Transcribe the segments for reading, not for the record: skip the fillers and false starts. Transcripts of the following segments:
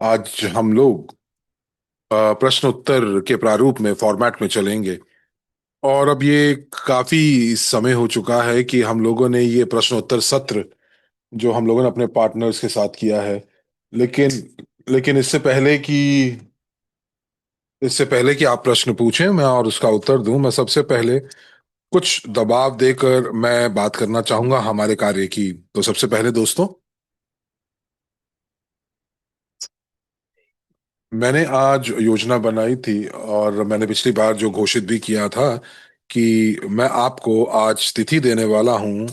आज हम लोग प्रश्न उत्तर के प्रारूप में फॉर्मेट में चलेंगे। और अब ये काफी समय हो चुका है कि हम लोगों ने ये प्रश्न उत्तर सत्र जो हम लोगों ने अपने पार्टनर्स के साथ किया है। लेकिन लेकिन इससे पहले कि आप प्रश्न पूछें मैं और उसका उत्तर दूं, मैं सबसे पहले कुछ दबाव देकर मैं बात करना चाहूंगा हमारे कार्य की। तो सबसे पहले दोस्तों, मैंने आज योजना बनाई थी और मैंने पिछली बार जो घोषित भी किया था कि मैं आपको आज तिथि देने वाला हूं,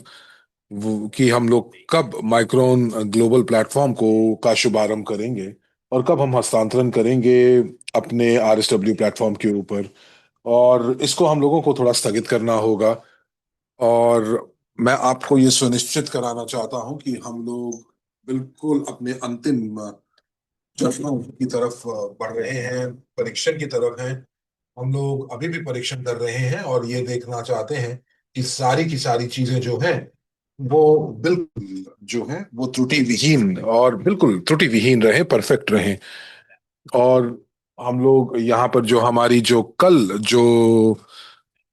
वो कि हम लोग कब माइक्रोन ग्लोबल प्लेटफॉर्म को का शुभारंभ करेंगे और कब हम हस्तांतरण करेंगे अपने आरएसडब्ल्यू प्लेटफॉर्म के ऊपर। और इसको हम लोगों को थोड़ा स्थगित करना होगा। और मैं आपको ये सुनिश्चित कराना चाहता हूं कि हम लोग बिल्कुल अपने अंतिम चरणों की तरफ बढ़ रहे हैं, परीक्षण की तरफ हैं। हम लोग अभी भी परीक्षण कर रहे हैं और ये देखना चाहते हैं कि सारी की सारी चीजें जो हैं वो बिल्कुल जो है वो त्रुटि विहीन और बिल्कुल त्रुटि विहीन रहे, परफेक्ट रहे। और हम लोग यहाँ पर जो हमारी जो कल जो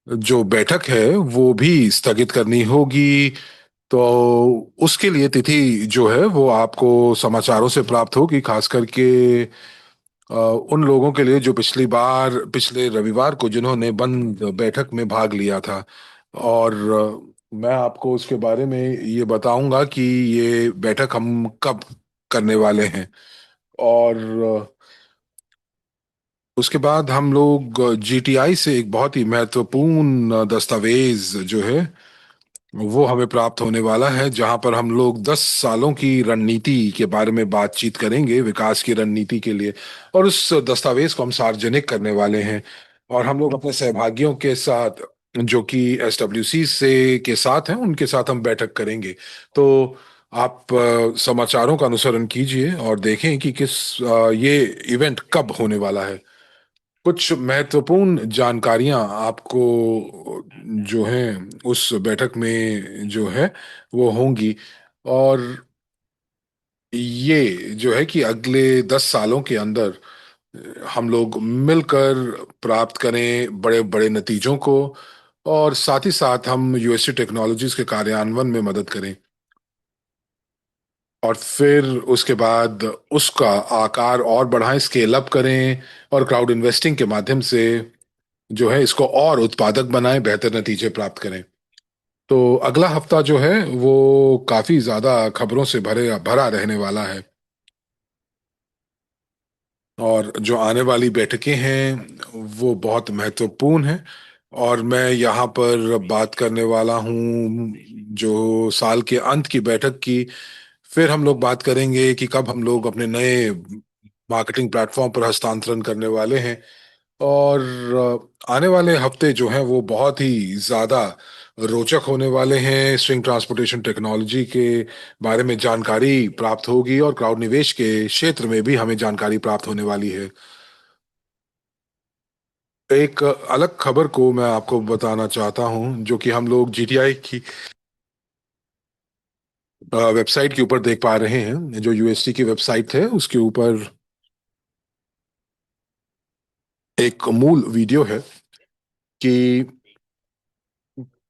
जो बैठक है वो भी स्थगित करनी होगी। तो उसके लिए तिथि जो है वो आपको समाचारों से प्राप्त होगी, खास करके उन लोगों के लिए जो पिछले रविवार को जिन्होंने बंद बैठक में भाग लिया था। और मैं आपको उसके बारे में ये बताऊंगा कि ये बैठक हम कब करने वाले हैं। और उसके बाद हम लोग जीटीआई से एक बहुत ही महत्वपूर्ण दस्तावेज जो है वो हमें प्राप्त होने वाला है, जहां पर हम लोग 10 सालों की रणनीति के बारे में बातचीत करेंगे, विकास की रणनीति के लिए। और उस दस्तावेज को हम सार्वजनिक करने वाले हैं। और हम लोग अपने सहभागियों के साथ जो कि एसडब्ल्यूसी से के साथ हैं उनके साथ हम बैठक करेंगे। तो आप समाचारों का अनुसरण कीजिए और देखें कि ये इवेंट कब होने वाला है। कुछ महत्वपूर्ण जानकारियां आपको जो हैं उस बैठक में जो है वो होंगी। और ये जो है कि अगले 10 सालों के अंदर हम लोग मिलकर प्राप्त करें बड़े बड़े नतीजों को, और साथ ही साथ हम यूएसटी टेक्नोलॉजीज के कार्यान्वयन में मदद करें। और फिर उसके बाद उसका आकार और बढ़ाएं, स्केल अप करें, और क्राउड इन्वेस्टिंग के माध्यम से जो है इसको और उत्पादक बनाएं, बेहतर नतीजे प्राप्त करें। तो अगला हफ्ता जो है वो काफी ज्यादा खबरों से भरे भरा रहने वाला है। और जो आने वाली बैठकें हैं वो बहुत महत्वपूर्ण हैं। और मैं यहाँ पर बात करने वाला हूँ जो साल के अंत की बैठक की। फिर हम लोग बात करेंगे कि कब हम लोग अपने नए मार्केटिंग प्लेटफॉर्म पर हस्तांतरण करने वाले हैं। और आने वाले हफ्ते जो हैं वो बहुत ही ज्यादा रोचक होने वाले हैं। स्ट्रिंग ट्रांसपोर्टेशन टेक्नोलॉजी के बारे में जानकारी प्राप्त होगी और क्राउड निवेश के क्षेत्र में भी हमें जानकारी प्राप्त होने वाली है। एक अलग खबर को मैं आपको बताना चाहता हूं जो कि हम लोग जीटीआई की वेबसाइट के ऊपर देख पा रहे हैं। जो यूएसटी की वेबसाइट है उसके ऊपर एक मूल वीडियो है कि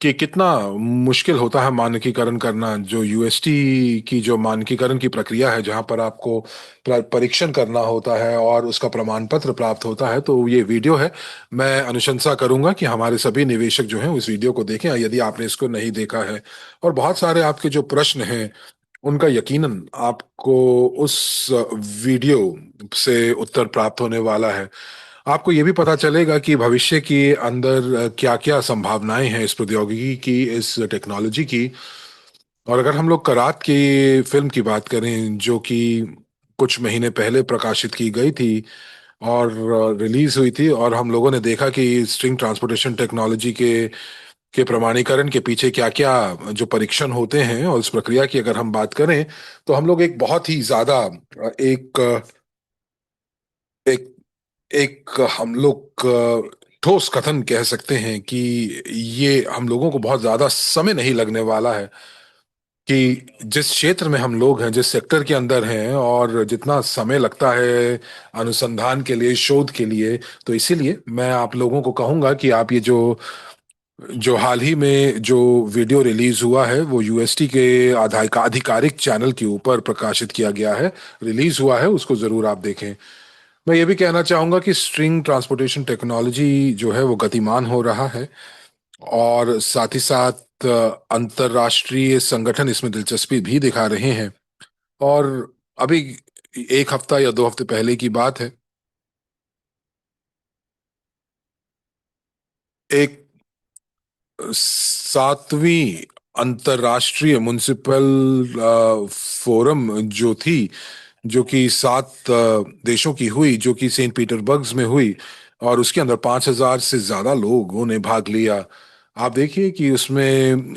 कितना मुश्किल होता है मानकीकरण करना। जो यूएसटी की जो मानकीकरण की प्रक्रिया है, जहां पर आपको परीक्षण करना होता है और उसका प्रमाण पत्र प्राप्त होता है, तो ये वीडियो है। मैं अनुशंसा करूंगा कि हमारे सभी निवेशक जो हैं उस वीडियो को देखें यदि आपने इसको नहीं देखा है। और बहुत सारे आपके जो प्रश्न हैं उनका यकीनन आपको उस वीडियो से उत्तर प्राप्त होने वाला है। आपको ये भी पता चलेगा कि भविष्य के अंदर क्या-क्या संभावनाएं हैं इस प्रौद्योगिकी की, इस टेक्नोलॉजी की। और अगर हम लोग करात की फिल्म की बात करें जो कि कुछ महीने पहले प्रकाशित की गई थी और रिलीज हुई थी, और हम लोगों ने देखा कि स्ट्रिंग ट्रांसपोर्टेशन टेक्नोलॉजी के प्रमाणीकरण के पीछे क्या क्या जो परीक्षण होते हैं, और उस प्रक्रिया की अगर हम बात करें तो हम लोग एक बहुत ही ज्यादा एक एक एक हम लोग ठोस कथन कह सकते हैं कि ये हम लोगों को बहुत ज्यादा समय नहीं लगने वाला है कि जिस क्षेत्र में हम लोग हैं, जिस सेक्टर के अंदर हैं, और जितना समय लगता है अनुसंधान के लिए, शोध के लिए, तो इसीलिए मैं आप लोगों को कहूंगा कि आप ये जो जो हाल ही में जो वीडियो रिलीज हुआ है, वो यूएसटी के आधिकारिक चैनल के ऊपर प्रकाशित किया गया है, रिलीज हुआ है, उसको जरूर आप देखें। मैं ये भी कहना चाहूंगा कि स्ट्रिंग ट्रांसपोर्टेशन टेक्नोलॉजी जो है वो गतिमान हो रहा है, और साथ ही साथ अंतरराष्ट्रीय संगठन इसमें दिलचस्पी भी दिखा रहे हैं। और अभी एक हफ्ता या 2 हफ्ते पहले की बात है, एक 7वीं अंतरराष्ट्रीय म्युनिसिपल फोरम जो थी, जो कि 7 देशों की हुई, जो कि सेंट पीटर्सबर्ग में हुई, और उसके अंदर 5,000 से ज्यादा लोगों ने भाग लिया। आप देखिए कि उसमें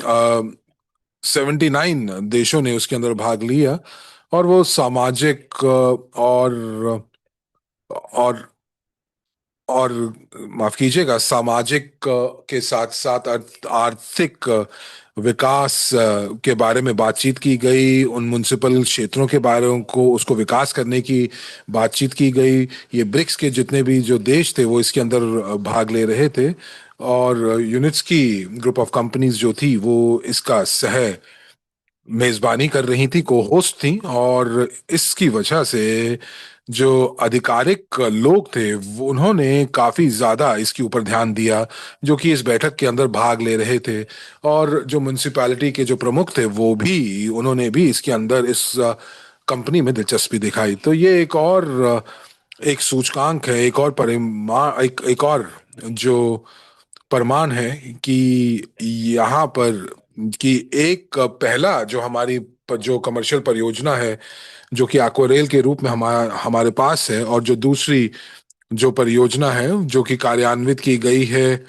79 देशों ने उसके अंदर भाग लिया, और वो सामाजिक और और माफ कीजिएगा, सामाजिक के साथ साथ आर्थिक विकास के बारे में बातचीत की गई, उन म्युनिसिपल क्षेत्रों के बारे में को उसको विकास करने की बातचीत की गई। ये ब्रिक्स के जितने भी जो देश थे वो इसके अंदर भाग ले रहे थे, और यूनिट्स की ग्रुप ऑफ कंपनीज जो थी वो इसका सह मेजबानी कर रही थी, को होस्ट थी। और इसकी वजह से जो आधिकारिक लोग थे वो उन्होंने काफी ज्यादा इसके ऊपर ध्यान दिया, जो कि इस बैठक के अंदर भाग ले रहे थे। और जो म्युनिसिपैलिटी के जो प्रमुख थे वो भी, उन्होंने भी इसके अंदर इस कंपनी में दिलचस्पी दिखाई। तो ये एक और एक सूचकांक है, एक और परिमाण, एक और जो प्रमाण है कि यहाँ पर कि एक पहला जो हमारी जो कमर्शियल परियोजना है, जो कि एक्वारेल के रूप में हमारे पास है, और जो दूसरी जो परियोजना है जो कि कार्यान्वित की गई है,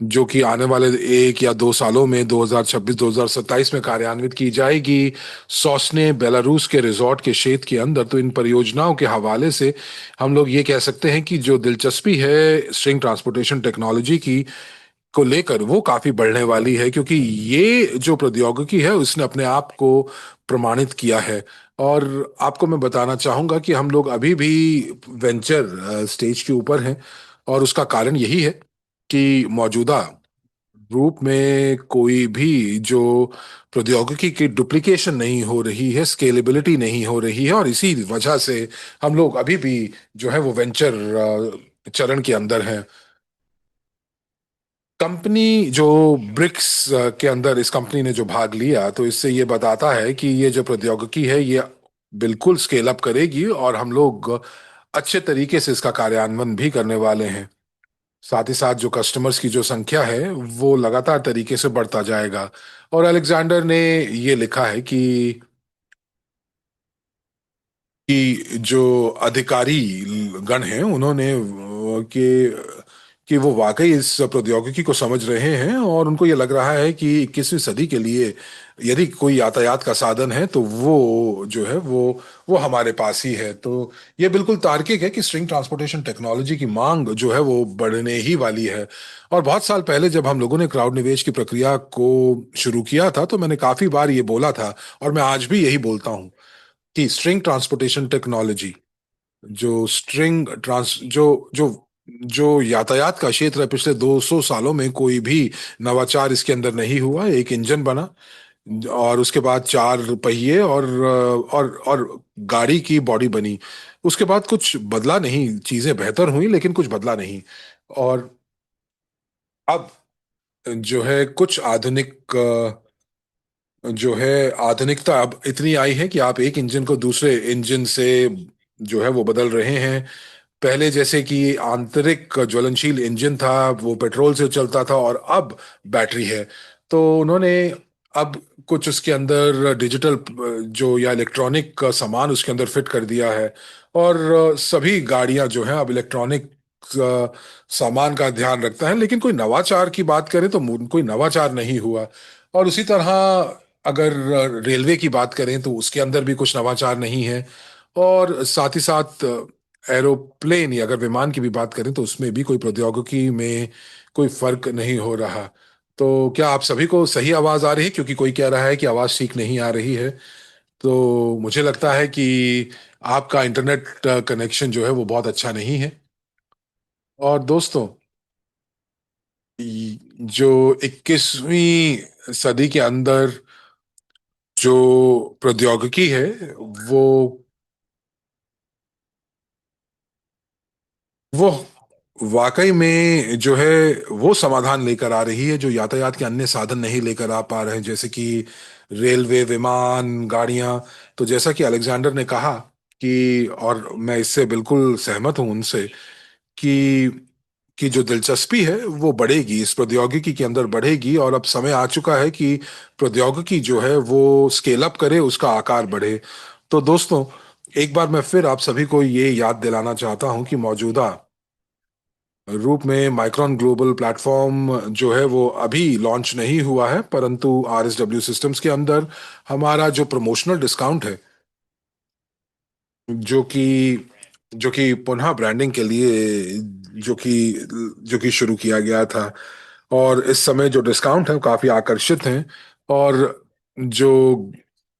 जो कि आने वाले 1 या 2 सालों में 2026-2027 में कार्यान्वित की जाएगी, सोसने बेलारूस के रिजॉर्ट के क्षेत्र के अंदर। तो इन परियोजनाओं के हवाले से हम लोग ये कह सकते हैं कि जो दिलचस्पी है स्ट्रिंग ट्रांसपोर्टेशन टेक्नोलॉजी की को लेकर, वो काफी बढ़ने वाली है, क्योंकि ये जो प्रौद्योगिकी है उसने अपने आप को प्रमाणित किया है। और आपको मैं बताना चाहूंगा कि हम लोग अभी भी वेंचर स्टेज के ऊपर हैं, और उसका कारण यही है कि मौजूदा रूप में कोई भी जो प्रौद्योगिकी की डुप्लीकेशन नहीं हो रही है, स्केलेबिलिटी नहीं हो रही है, और इसी वजह से हम लोग अभी भी जो है वो वेंचर चरण के अंदर हैं। कंपनी जो ब्रिक्स के अंदर इस कंपनी ने जो भाग लिया, तो इससे ये बताता है कि ये जो प्रौद्योगिकी है ये बिल्कुल स्केल अप करेगी, और हम लोग अच्छे तरीके से इसका कार्यान्वयन भी करने वाले हैं। साथ ही साथ जो कस्टमर्स की जो संख्या है वो लगातार तरीके से बढ़ता जाएगा। और अलेक्जेंडर ने ये लिखा है कि जो अधिकारी गण हैं उन्होंने कि वो वाकई इस प्रौद्योगिकी को समझ रहे हैं, और उनको ये लग रहा है कि 21वीं सदी के लिए यदि कोई यातायात का साधन है तो वो जो है वो हमारे पास ही है। तो ये बिल्कुल तार्किक है कि स्ट्रिंग ट्रांसपोर्टेशन टेक्नोलॉजी की मांग जो है वो बढ़ने ही वाली है। और बहुत साल पहले जब हम लोगों ने क्राउड निवेश की प्रक्रिया को शुरू किया था, तो मैंने काफी बार ये बोला था, और मैं आज भी यही बोलता हूँ कि स्ट्रिंग ट्रांसपोर्टेशन टेक्नोलॉजी, जो स्ट्रिंग ट्रांस जो जो जो यातायात का क्षेत्र है, पिछले 200 सालों में कोई भी नवाचार इसके अंदर नहीं हुआ। एक इंजन बना, और उसके बाद 4 पहिए, और गाड़ी की बॉडी बनी। उसके बाद कुछ बदला नहीं, चीजें बेहतर हुई लेकिन कुछ बदला नहीं। और अब जो है कुछ आधुनिक जो है आधुनिकता अब इतनी आई है कि आप एक इंजन को दूसरे इंजन से जो है वो बदल रहे हैं। पहले जैसे कि आंतरिक ज्वलनशील इंजन था, वो पेट्रोल से चलता था, और अब बैटरी है। तो उन्होंने अब कुछ उसके अंदर डिजिटल जो या इलेक्ट्रॉनिक सामान उसके अंदर फिट कर दिया है, और सभी गाड़ियां जो हैं अब इलेक्ट्रॉनिक सामान का ध्यान रखता है। लेकिन कोई नवाचार की बात करें तो कोई नवाचार नहीं हुआ। और उसी तरह अगर रेलवे की बात करें तो उसके अंदर भी कुछ नवाचार नहीं है। और साथ ही साथ एरोप्लेन या अगर विमान की भी बात करें तो उसमें भी कोई प्रौद्योगिकी में कोई फर्क नहीं हो रहा। तो क्या आप सभी को सही आवाज आ रही है? क्योंकि कोई कह रहा है कि आवाज ठीक नहीं आ रही है। तो मुझे लगता है कि आपका इंटरनेट कनेक्शन जो है वो बहुत अच्छा नहीं है। और दोस्तों, जो 21वीं सदी के अंदर जो प्रौद्योगिकी है वो वो वाकई में जो है वो समाधान लेकर आ रही है जो यातायात के अन्य साधन नहीं लेकर आ पा रहे हैं, जैसे कि रेलवे, विमान, गाड़ियां। तो जैसा कि अलेक्जेंडर ने कहा कि, और मैं इससे बिल्कुल सहमत हूं उनसे, कि जो दिलचस्पी है वो बढ़ेगी, इस प्रौद्योगिकी के अंदर बढ़ेगी, और अब समय आ चुका है कि प्रौद्योगिकी जो है वो स्केल अप करे, उसका आकार बढ़े। तो दोस्तों, एक बार मैं फिर आप सभी को ये याद दिलाना चाहता हूं कि मौजूदा रूप में माइक्रोन ग्लोबल प्लेटफॉर्म जो है वो अभी लॉन्च नहीं हुआ है, परंतु आरएसडब्ल्यू सिस्टम्स के अंदर हमारा जो प्रमोशनल डिस्काउंट है, जो कि पुनः ब्रांडिंग के लिए जो कि शुरू किया गया था, और इस समय जो डिस्काउंट है वो काफी आकर्षित हैं। और जो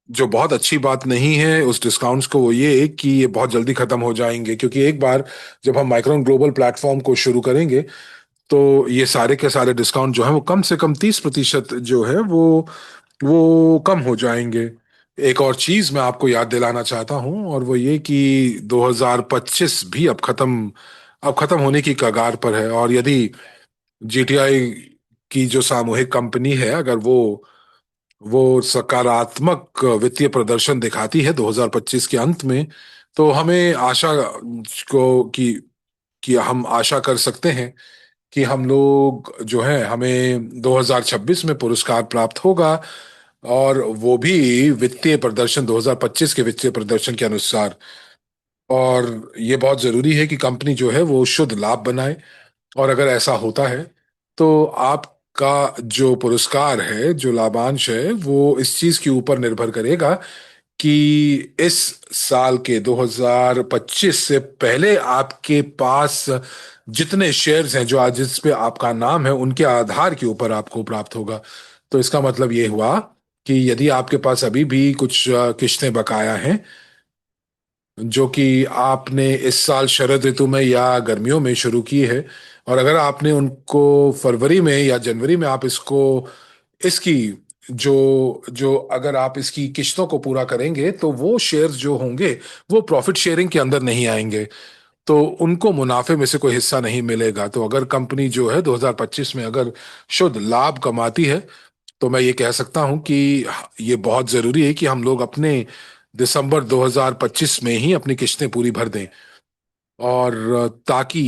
जो बहुत अच्छी बात नहीं है उस डिस्काउंट्स को, वो ये कि ये बहुत जल्दी खत्म हो जाएंगे, क्योंकि एक बार जब हम माइक्रोन ग्लोबल प्लेटफॉर्म को शुरू करेंगे तो ये सारे के सारे डिस्काउंट जो है वो कम से कम 30% जो है वो कम हो जाएंगे। एक और चीज मैं आपको याद दिलाना चाहता हूं, और वो ये कि 2025 भी अब खत्म होने की कगार पर है, और यदि जीटीआई की जो सामूहिक कंपनी है, अगर वो सकारात्मक वित्तीय प्रदर्शन दिखाती है 2025 के अंत में, तो हमें आशा को कि हम आशा कर सकते हैं कि हम लोग जो है, हमें 2026 में पुरस्कार प्राप्त होगा, और वो भी वित्तीय प्रदर्शन 2025 के वित्तीय प्रदर्शन के अनुसार। और ये बहुत जरूरी है कि कंपनी जो है वो शुद्ध लाभ बनाए, और अगर ऐसा होता है तो आपका जो पुरस्कार है, जो लाभांश है, वो इस चीज के ऊपर निर्भर करेगा कि इस साल के 2025 से पहले आपके पास जितने शेयर्स हैं, जो आज जिस पे आपका नाम है, उनके आधार के ऊपर आपको प्राप्त होगा। तो इसका मतलब ये हुआ कि यदि आपके पास अभी भी कुछ किश्तें बकाया हैं, जो कि आपने इस साल शरद ऋतु में या गर्मियों में शुरू की है, और अगर आपने उनको फरवरी में या जनवरी में आप इसकी जो जो अगर आप इसकी किश्तों को पूरा करेंगे, तो वो शेयर्स जो होंगे वो प्रॉफिट शेयरिंग के अंदर नहीं आएंगे, तो उनको मुनाफे में से कोई हिस्सा नहीं मिलेगा। तो अगर कंपनी जो है 2025 में अगर शुद्ध लाभ कमाती है, तो मैं ये कह सकता हूं कि ये बहुत जरूरी है कि हम लोग अपने दिसंबर 2025 में ही अपनी किश्तें पूरी भर दें, और ताकि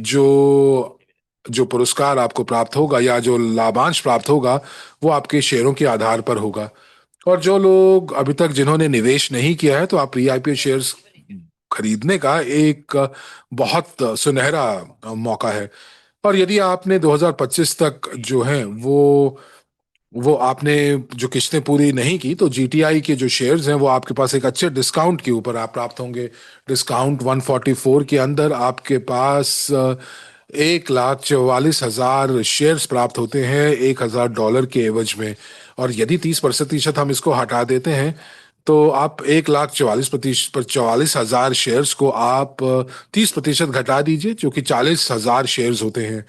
जो जो पुरस्कार आपको प्राप्त होगा या जो लाभांश प्राप्त होगा, वो आपके शेयरों के आधार पर होगा। और जो लोग अभी तक जिन्होंने निवेश नहीं किया है, तो आप प्री आईपीओ शेयर्स खरीदने का एक बहुत सुनहरा मौका है। और यदि आपने 2025 तक जो है वो आपने जो किस्तें पूरी नहीं की, तो जीटीआई के जो शेयर्स हैं वो आपके पास एक अच्छे डिस्काउंट के ऊपर आप प्राप्त होंगे। डिस्काउंट 144 के अंदर आपके पास 1,44,000 शेयर्स प्राप्त होते हैं, $1,000 के एवज में। और यदि 30% हम इसको हटा देते हैं, तो आप 1,44,000 शेयर्स को आप 30% घटा दीजिए, जो कि 40,000 शेयर्स होते हैं।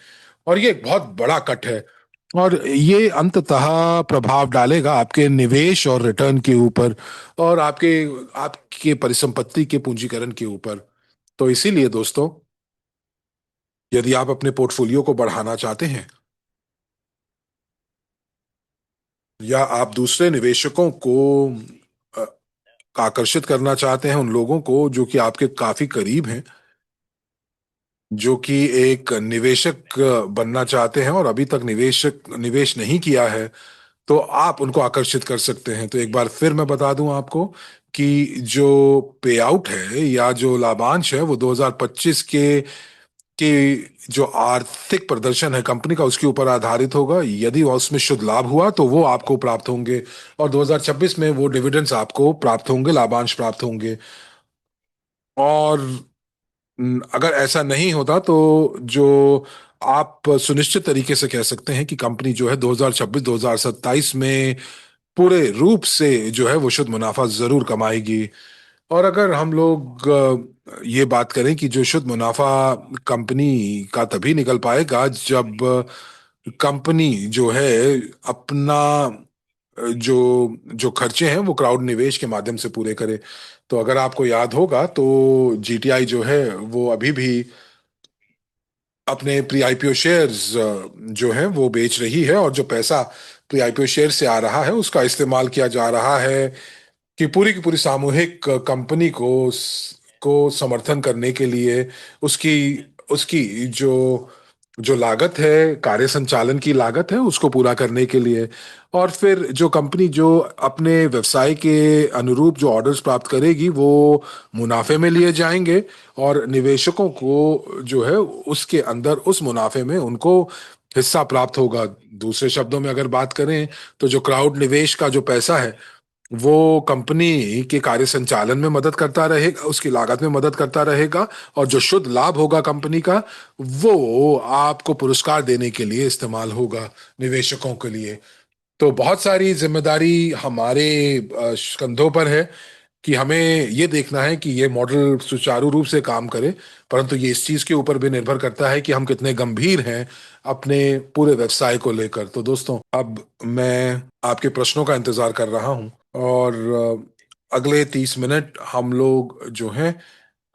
और ये एक बहुत बड़ा कट है, और ये अंततः प्रभाव डालेगा आपके निवेश और रिटर्न के ऊपर, और आपके आपके परिसंपत्ति के पूंजीकरण के ऊपर। तो इसीलिए दोस्तों, यदि आप अपने पोर्टफोलियो को बढ़ाना चाहते हैं, या आप दूसरे निवेशकों को अ, आकर्षित करना चाहते हैं, उन लोगों को जो कि आपके काफी करीब हैं, जो कि एक निवेशक बनना चाहते हैं और अभी तक निवेश नहीं किया है, तो आप उनको आकर्षित कर सकते हैं। तो एक बार फिर मैं बता दूं आपको कि जो पे आउट है या जो लाभांश है वो 2025 के जो आर्थिक प्रदर्शन है कंपनी का, उसके ऊपर आधारित होगा। यदि उसमें शुद्ध लाभ हुआ तो वो आपको प्राप्त होंगे, और 2026 में वो डिविडेंड्स आपको प्राप्त होंगे, लाभांश प्राप्त होंगे। और अगर ऐसा नहीं होता तो जो आप सुनिश्चित तरीके से कह सकते हैं कि कंपनी जो है 2026-2027 में पूरे रूप से जो है वो शुद्ध मुनाफा जरूर कमाएगी। और अगर हम लोग ये बात करें कि जो शुद्ध मुनाफा कंपनी का तभी निकल पाएगा जब कंपनी जो है अपना जो जो खर्चे हैं वो क्राउड निवेश के माध्यम से पूरे करे। तो अगर आपको याद होगा तो जीटीआई जो है वो अभी भी अपने प्री आईपीओ शेयर्स जो हैं वो बेच रही है, और जो पैसा प्री आईपीओ शेयर से आ रहा है उसका इस्तेमाल किया जा रहा है कि पूरी की पूरी सामूहिक कंपनी को समर्थन करने के लिए उसकी उसकी जो जो लागत है, कार्य संचालन की लागत है, उसको पूरा करने के लिए। और फिर जो कंपनी जो अपने व्यवसाय के अनुरूप जो ऑर्डर्स प्राप्त करेगी वो मुनाफे में लिए जाएंगे, और निवेशकों को जो है उसके अंदर उस मुनाफे में उनको हिस्सा प्राप्त होगा। दूसरे शब्दों में अगर बात करें तो जो क्राउड निवेश का जो पैसा है वो कंपनी के कार्य संचालन में मदद करता रहेगा, उसकी लागत में मदद करता रहेगा, और जो शुद्ध लाभ होगा कंपनी का वो आपको पुरस्कार देने के लिए इस्तेमाल होगा निवेशकों के लिए। तो बहुत सारी जिम्मेदारी हमारे कंधों पर है कि हमें ये देखना है कि ये मॉडल सुचारू रूप से काम करे। परंतु ये इस चीज के ऊपर भी निर्भर करता है कि हम कितने गंभीर हैं अपने पूरे व्यवसाय को लेकर। तो दोस्तों, अब मैं आपके प्रश्नों का इंतजार कर रहा हूं, और अगले 30 मिनट हम लोग जो हैं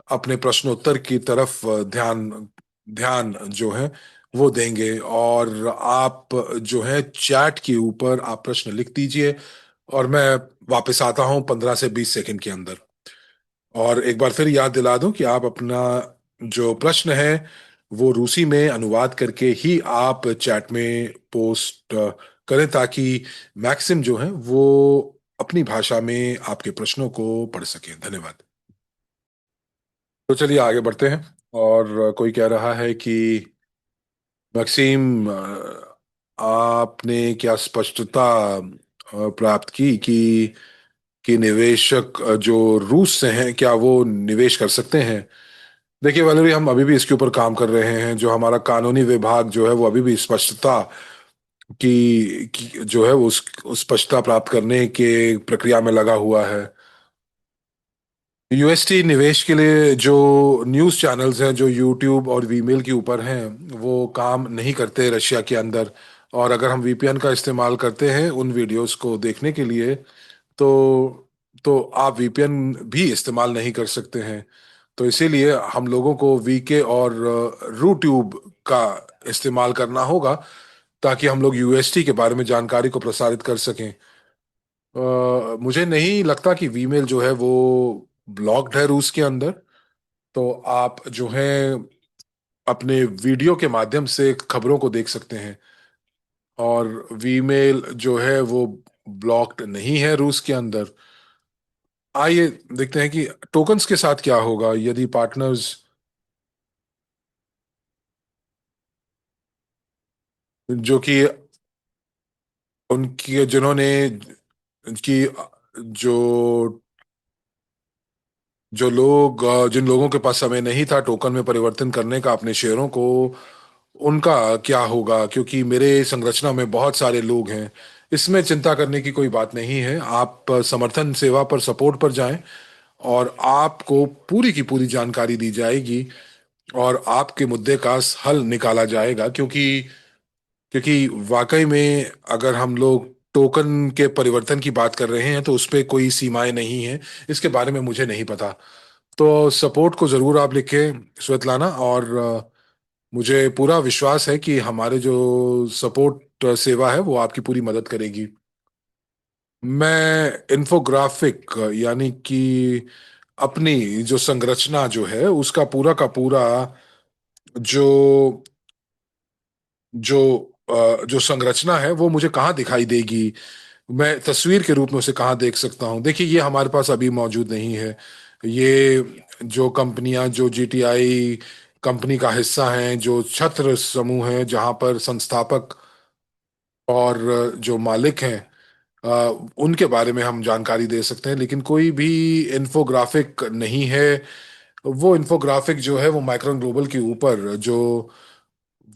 अपने प्रश्नोत्तर की तरफ ध्यान ध्यान जो है वो देंगे। और आप जो है चैट के ऊपर आप प्रश्न लिख दीजिए, और मैं वापस आता हूं 15 से 20 सेकंड के अंदर। और एक बार फिर याद दिला दूं कि आप अपना जो प्रश्न है वो रूसी में अनुवाद करके ही आप चैट में पोस्ट करें, ताकि मैक्सिम जो है वो अपनी भाषा में आपके प्रश्नों को पढ़ सकें। धन्यवाद। तो चलिए आगे बढ़ते हैं। और कोई कह रहा है कि मैक्सिम, आपने क्या स्पष्टता प्राप्त की कि निवेशक जो रूस से हैं क्या वो निवेश कर सकते हैं? देखिए वैलेरी, हम अभी भी इसके ऊपर काम कर रहे हैं। जो हमारा कानूनी विभाग जो है वो अभी भी स्पष्टता की जो है उस स्पष्टता प्राप्त करने के प्रक्रिया में लगा हुआ है। यूएसटी निवेश के लिए जो न्यूज़ चैनल्स हैं जो यूट्यूब और वीमेल के ऊपर हैं वो काम नहीं करते रशिया के अंदर। और अगर हम वीपीएन का इस्तेमाल करते हैं उन वीडियोस को देखने के लिए तो आप वीपीएन भी इस्तेमाल नहीं कर सकते हैं। तो इसीलिए हम लोगों को वीके और रूट्यूब का इस्तेमाल करना होगा ताकि हम लोग यूएसटी के बारे में जानकारी को प्रसारित कर सकें। मुझे नहीं लगता कि वीमेल जो है वो ब्लॉक्ड है रूस के अंदर। तो आप जो है अपने वीडियो के माध्यम से खबरों को देख सकते हैं। और वीमेल जो है वो ब्लॉक्ड नहीं है रूस के अंदर। आइए देखते हैं कि टोकन्स के साथ क्या होगा यदि पार्टनर्स जो कि उनकी जिन्होंने की जो जो लोग जिन लोगों के पास समय नहीं था टोकन में परिवर्तन करने का अपने शेयरों को, उनका क्या होगा? क्योंकि मेरे संरचना में बहुत सारे लोग हैं। इसमें चिंता करने की कोई बात नहीं है। आप समर्थन सेवा पर, सपोर्ट पर जाएं, और आपको पूरी की पूरी जानकारी दी जाएगी, और आपके मुद्दे का हल निकाला जाएगा। क्योंकि क्योंकि वाकई में अगर हम लोग टोकन के परिवर्तन की बात कर रहे हैं तो उस पे कोई सीमाएं नहीं है। इसके बारे में मुझे नहीं पता। तो सपोर्ट को जरूर आप लिखें श्वेतलाना, और मुझे पूरा विश्वास है कि हमारे जो सपोर्ट सेवा है वो आपकी पूरी मदद करेगी। मैं इन्फोग्राफिक यानी कि अपनी जो संरचना जो है उसका पूरा का पूरा जो जो जो संरचना है वो मुझे कहाँ दिखाई देगी, मैं तस्वीर के रूप में उसे कहाँ देख सकता हूँ? देखिए ये हमारे पास अभी मौजूद नहीं है। ये जो कंपनियां जो जीटीआई कंपनी का हिस्सा हैं, जो छत्र समूह है जहां पर संस्थापक और जो मालिक हैं, उनके बारे में हम जानकारी दे सकते हैं, लेकिन कोई भी इन्फोग्राफिक नहीं है वो इन्फोग्राफिक जो है वो माइक्रोन ग्लोबल के ऊपर जो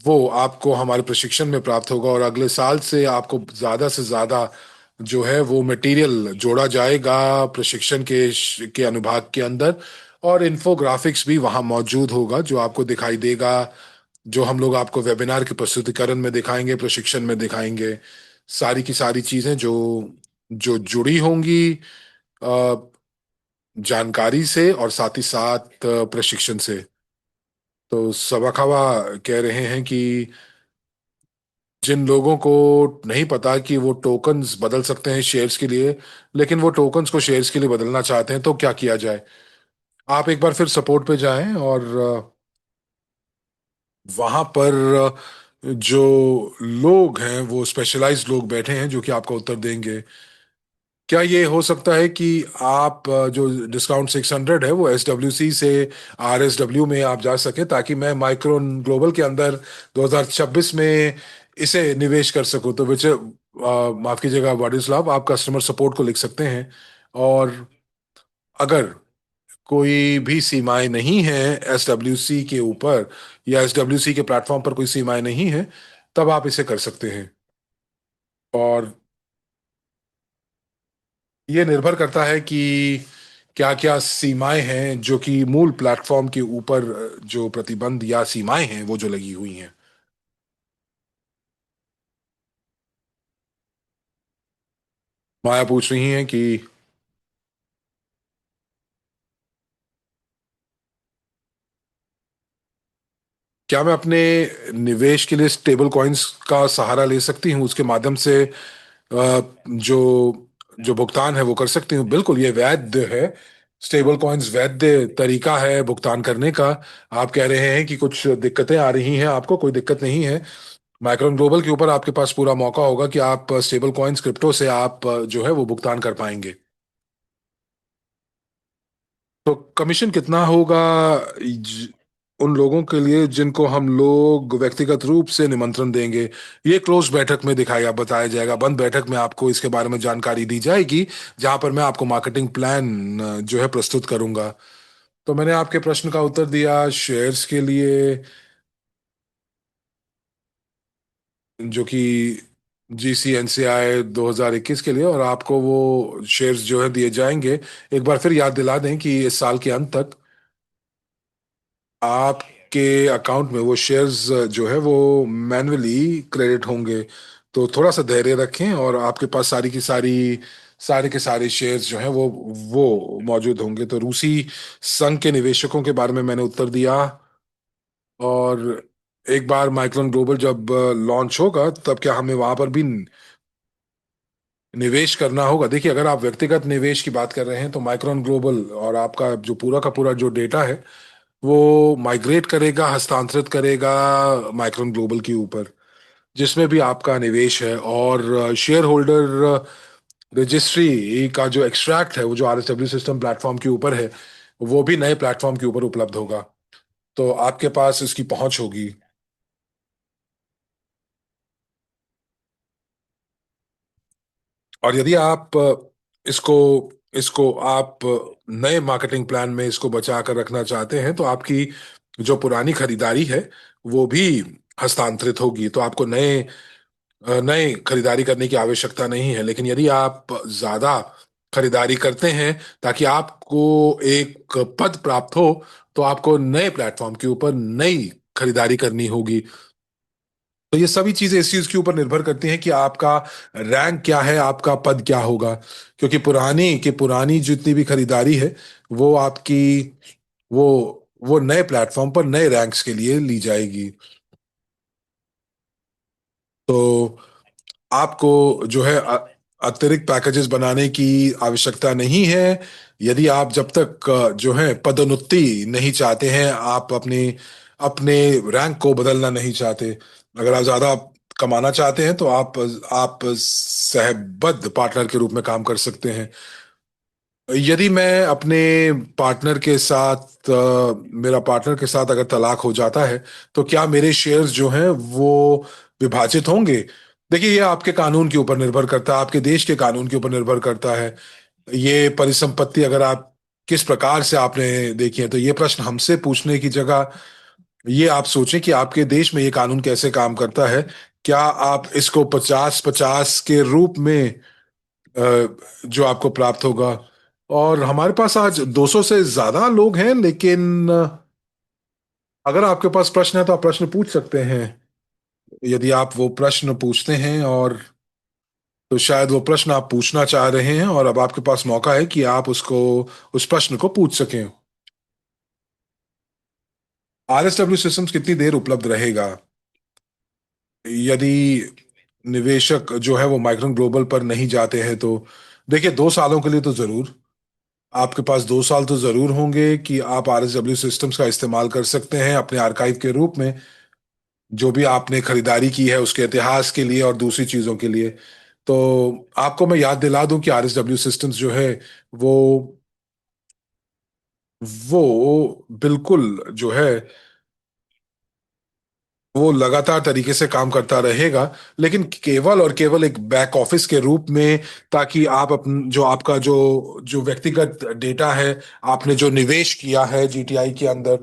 वो आपको हमारे प्रशिक्षण में प्राप्त होगा, और अगले साल से आपको ज्यादा से ज्यादा जो है वो मटेरियल जोड़ा जाएगा प्रशिक्षण के अनुभाग के अंदर। और इन्फोग्राफिक्स भी वहां मौजूद होगा जो आपको दिखाई देगा, जो हम लोग आपको वेबिनार के प्रस्तुतिकरण में दिखाएंगे, प्रशिक्षण में दिखाएंगे। सारी की सारी चीजें जो जो जुड़ी होंगी अ, जानकारी से और साथ ही साथ प्रशिक्षण से। तो सवाखावा कह रहे हैं कि जिन लोगों को नहीं पता कि वो टोकन्स बदल सकते हैं शेयर्स के लिए, लेकिन वो टोकन्स को शेयर्स के लिए बदलना चाहते हैं, तो क्या किया जाए। आप एक बार फिर सपोर्ट पे जाएं और वहां पर जो लोग हैं वो स्पेशलाइज्ड लोग बैठे हैं जो कि आपका उत्तर देंगे। क्या ये हो सकता है कि आप जो डिस्काउंट 600 है वो SWC से RSW में आप जा सके, ताकि मैं माइक्रोन ग्लोबल के अंदर 2026 में इसे निवेश कर सकूं। तो विच माफ कीजिएगा वाडिस्लाव, आप कस्टमर सपोर्ट को लिख सकते हैं। और अगर कोई भी सीमाएं नहीं है SWC के ऊपर, या SWC के प्लेटफॉर्म पर कोई सीमाएं नहीं है, तब आप इसे कर सकते हैं। और ये निर्भर करता है कि क्या क्या सीमाएं हैं जो कि मूल प्लेटफॉर्म के ऊपर जो प्रतिबंध या सीमाएं हैं वो जो लगी हुई हैं। माया पूछ रही हैं कि क्या मैं अपने निवेश के लिए स्टेबल कॉइन्स का सहारा ले सकती हूँ, उसके माध्यम से जो जो भुगतान है वो कर सकती हूँ। बिल्कुल, ये वैध है। स्टेबल कॉइन्स वैध तरीका है भुगतान करने का। आप कह रहे हैं कि कुछ दिक्कतें आ रही हैं, आपको कोई दिक्कत नहीं है। माइक्रोन ग्लोबल के ऊपर आपके पास पूरा मौका होगा कि आप स्टेबल कॉइन्स क्रिप्टो से आप जो है वो भुगतान कर पाएंगे। तो कमीशन कितना होगा उन लोगों के लिए जिनको हम लोग व्यक्तिगत रूप से निमंत्रण देंगे? ये क्लोज बैठक में दिखाया बताया जाएगा। बंद बैठक में आपको इसके बारे में जानकारी दी जाएगी, जहां पर मैं आपको मार्केटिंग प्लान जो है प्रस्तुत करूंगा। तो मैंने आपके प्रश्न का उत्तर दिया शेयर्स के लिए, जो कि GCNCI 2021 के लिए, और आपको वो शेयर्स जो है दिए जाएंगे। एक बार फिर याद दिला दें कि इस साल के अंत तक आपके अकाउंट में वो शेयर्स जो है वो मैन्युअली क्रेडिट होंगे। तो थोड़ा सा धैर्य रखें, और आपके पास सारे के सारे शेयर्स जो हैं वो मौजूद होंगे। तो रूसी संघ के निवेशकों के बारे में मैंने उत्तर दिया। और एक बार माइक्रोन ग्लोबल जब लॉन्च होगा, तब क्या हमें वहां पर भी निवेश करना होगा? देखिए, अगर आप व्यक्तिगत निवेश की बात कर रहे हैं तो माइक्रोन ग्लोबल और आपका जो पूरा का पूरा जो डेटा है वो माइग्रेट करेगा, हस्तांतरित करेगा माइक्रोन ग्लोबल के ऊपर, जिसमें भी आपका निवेश है। और शेयर होल्डर रजिस्ट्री का जो एक्सट्रैक्ट है वो जो RSW सिस्टम प्लेटफॉर्म के ऊपर है, वो भी नए प्लेटफॉर्म के ऊपर उपलब्ध होगा। तो आपके पास इसकी पहुंच होगी। और यदि आप इसको इसको आप नए मार्केटिंग प्लान में इसको बचा कर रखना चाहते हैं, तो आपकी जो पुरानी खरीदारी है वो भी हस्तांतरित होगी। तो आपको नए खरीदारी करने की आवश्यकता नहीं है। लेकिन यदि आप ज्यादा खरीदारी करते हैं ताकि आपको एक पद प्राप्त हो, तो आपको नए प्लेटफॉर्म के ऊपर नई खरीदारी करनी होगी। तो ये सभी चीजें इस चीज के ऊपर निर्भर करती हैं कि आपका रैंक क्या है, आपका पद क्या होगा। क्योंकि पुरानी जितनी भी खरीदारी है वो आपकी वो वो नए प्लेटफॉर्म पर नए रैंक्स के लिए ली जाएगी। तो आपको जो है अतिरिक्त पैकेजेस बनाने की आवश्यकता नहीं है। यदि आप जब तक जो है पदोन्नति नहीं चाहते हैं, आप अपने अपने रैंक को बदलना नहीं चाहते, अगर आप ज्यादा कमाना चाहते हैं, तो आप सहबद्ध पार्टनर के रूप में काम कर सकते हैं। यदि मैं अपने पार्टनर के साथ मेरा पार्टनर के साथ अगर तलाक हो जाता है, तो क्या मेरे शेयर्स जो हैं वो विभाजित होंगे? देखिए, ये आपके कानून के ऊपर निर्भर करता है, आपके देश के कानून के ऊपर निर्भर करता है। ये परिसंपत्ति अगर आप किस प्रकार से आपने देखी है। तो ये प्रश्न हमसे पूछने की जगह ये आप सोचें कि आपके देश में ये कानून कैसे काम करता है। क्या आप इसको 50-50 के रूप में जो आपको प्राप्त होगा। और हमारे पास आज 200 से ज्यादा लोग हैं, लेकिन अगर आपके पास प्रश्न है तो आप प्रश्न पूछ सकते हैं। यदि आप वो प्रश्न पूछते हैं, और तो शायद वो प्रश्न आप पूछना चाह रहे हैं, और अब आपके पास मौका है कि आप उसको उस प्रश्न को पूछ सकें। आरएसडब्ल्यू सिस्टम्स कितनी देर उपलब्ध रहेगा। यदि निवेशक जो है वो माइक्रोन ग्लोबल पर नहीं जाते हैं तो देखिए, 2 सालों के लिए तो जरूर आपके पास 2 साल तो जरूर होंगे कि आप आरएसडब्ल्यू सिस्टम्स का इस्तेमाल कर सकते हैं अपने आर्काइव के रूप में, जो भी आपने खरीदारी की है उसके इतिहास के लिए और दूसरी चीजों के लिए। तो आपको मैं याद दिला दूं कि आरएसडब्ल्यू सिस्टम्स जो है वो वो बिल्कुल जो है वो लगातार तरीके से काम करता रहेगा, लेकिन केवल और केवल एक बैक ऑफिस के रूप में, ताकि आप अपन जो आपका जो जो व्यक्तिगत डेटा है, आपने जो निवेश किया है जीटीआई के अंदर,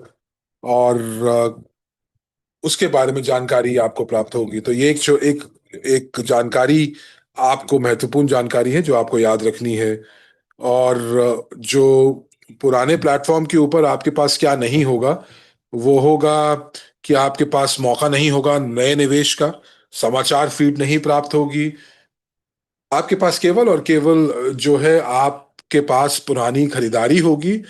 और उसके बारे में जानकारी आपको प्राप्त होगी। तो ये एक जो एक एक जानकारी, आपको महत्वपूर्ण जानकारी है जो आपको याद रखनी है। और जो पुराने प्लेटफॉर्म के ऊपर आपके पास क्या नहीं होगा, वो होगा कि आपके पास मौका नहीं होगा नए निवेश का, समाचार फीड नहीं प्राप्त होगी। आपके पास केवल और केवल जो है आपके पास पुरानी खरीदारी होगी।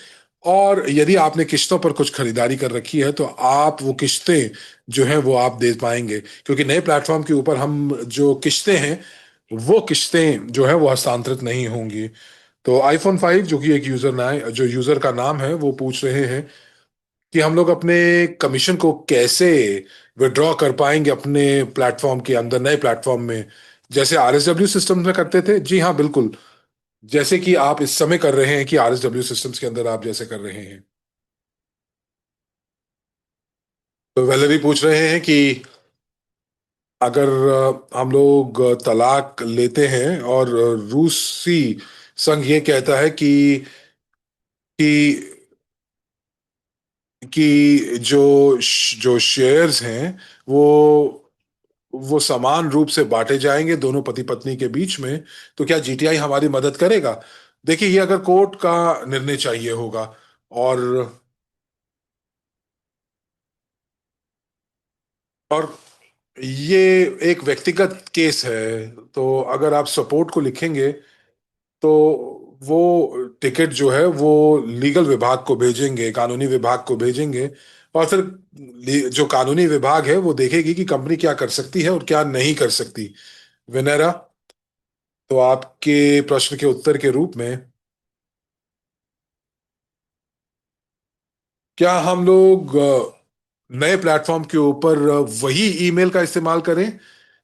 और यदि आपने किश्तों पर कुछ खरीदारी कर रखी है तो आप वो किश्तें जो है वो आप दे पाएंगे, क्योंकि नए प्लेटफॉर्म के ऊपर हम जो किश्तें हैं वो किश्तें जो है वो हस्तांतरित नहीं होंगी। तो iPhone 5, जो कि एक जो यूजर का नाम है, वो पूछ रहे हैं कि हम लोग अपने कमीशन को कैसे विड्रॉ कर पाएंगे अपने प्लेटफॉर्म के अंदर, नए प्लेटफॉर्म में, जैसे आरएसडब्ल्यू सिस्टम में करते थे। जी हाँ, बिल्कुल, जैसे कि आप इस समय कर रहे हैं कि आरएसडब्ल्यू सिस्टम्स के अंदर आप जैसे कर रहे हैं। तो वैले भी पूछ रहे हैं कि अगर हम लोग तलाक लेते हैं, और रूसी संघ ये कहता है कि जो शेयर्स हैं वो वो समान रूप से बांटे जाएंगे दोनों पति पत्नी के बीच में, तो क्या जीटीआई हमारी मदद करेगा। देखिए, ये अगर कोर्ट का निर्णय चाहिए होगा, और और ये एक व्यक्तिगत केस है, तो अगर आप सपोर्ट को लिखेंगे तो वो टिकट जो है वो लीगल विभाग को भेजेंगे, कानूनी विभाग को भेजेंगे, और फिर जो कानूनी विभाग है वो देखेगी कि कंपनी क्या कर सकती है और क्या नहीं कर सकती। विनयरा, तो आपके प्रश्न के उत्तर के रूप में, क्या हम लोग नए प्लेटफॉर्म के ऊपर वही ईमेल का इस्तेमाल करें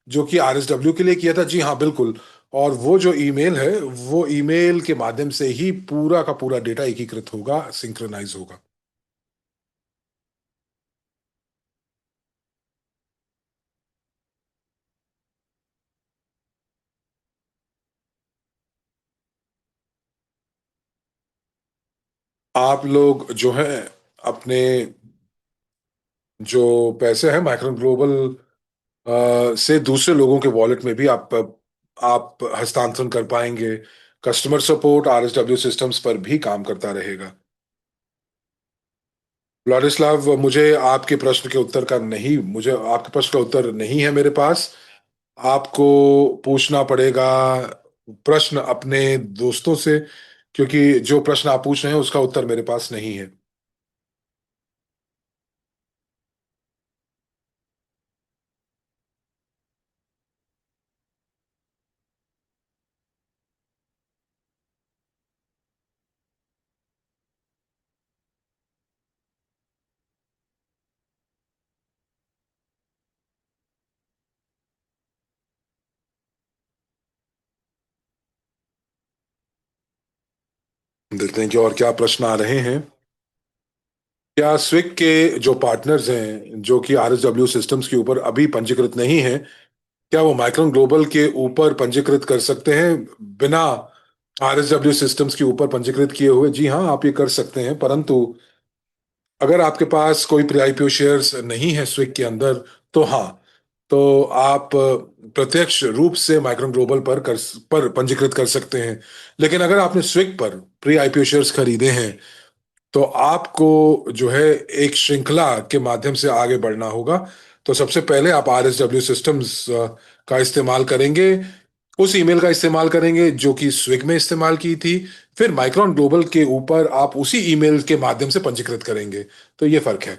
जो कि आरएसडब्ल्यू के लिए किया था। जी हाँ, बिल्कुल। और वो जो ईमेल है, वो ईमेल के माध्यम से ही पूरा का पूरा डेटा एकीकृत होगा, सिंक्रोनाइज होगा। आप लोग जो है अपने जो पैसे हैं माइक्रो ग्लोबल से दूसरे लोगों के वॉलेट में भी आप हस्तांतरण कर पाएंगे। कस्टमर सपोर्ट आरएसडब्ल्यू सिस्टम्स पर भी काम करता रहेगा। व्लादिस्लाव, मुझे आपके प्रश्न का उत्तर नहीं है मेरे पास। आपको पूछना पड़ेगा प्रश्न अपने दोस्तों से, क्योंकि जो प्रश्न आप पूछ रहे हैं उसका उत्तर मेरे पास नहीं है। देखते हैं कि और क्या प्रश्न आ रहे हैं। क्या स्विक के जो पार्टनर्स हैं जो कि आरएसडब्ल्यू सिस्टम्स के ऊपर अभी पंजीकृत नहीं है, क्या वो माइक्रोन ग्लोबल के ऊपर पंजीकृत कर सकते हैं बिना आरएसडब्ल्यू सिस्टम्स के ऊपर पंजीकृत किए हुए, जी हाँ, आप ये कर सकते हैं, परंतु अगर आपके पास कोई प्री आईपीओ शेयर्स नहीं है स्विक के अंदर, तो हाँ, तो आप प्रत्यक्ष रूप से माइक्रोन ग्लोबल पर पंजीकृत कर सकते हैं। लेकिन अगर आपने स्विक पर प्री आईपीओ शेयर्स खरीदे हैं, तो आपको जो है एक श्रृंखला के माध्यम से आगे बढ़ना होगा। तो सबसे पहले आप आरएसडब्ल्यू सिस्टम्स का इस्तेमाल करेंगे, उस ईमेल का इस्तेमाल करेंगे जो कि स्विग में इस्तेमाल की थी। फिर माइक्रोन ग्लोबल के ऊपर आप उसी ईमेल के माध्यम से पंजीकृत करेंगे। तो ये फर्क है।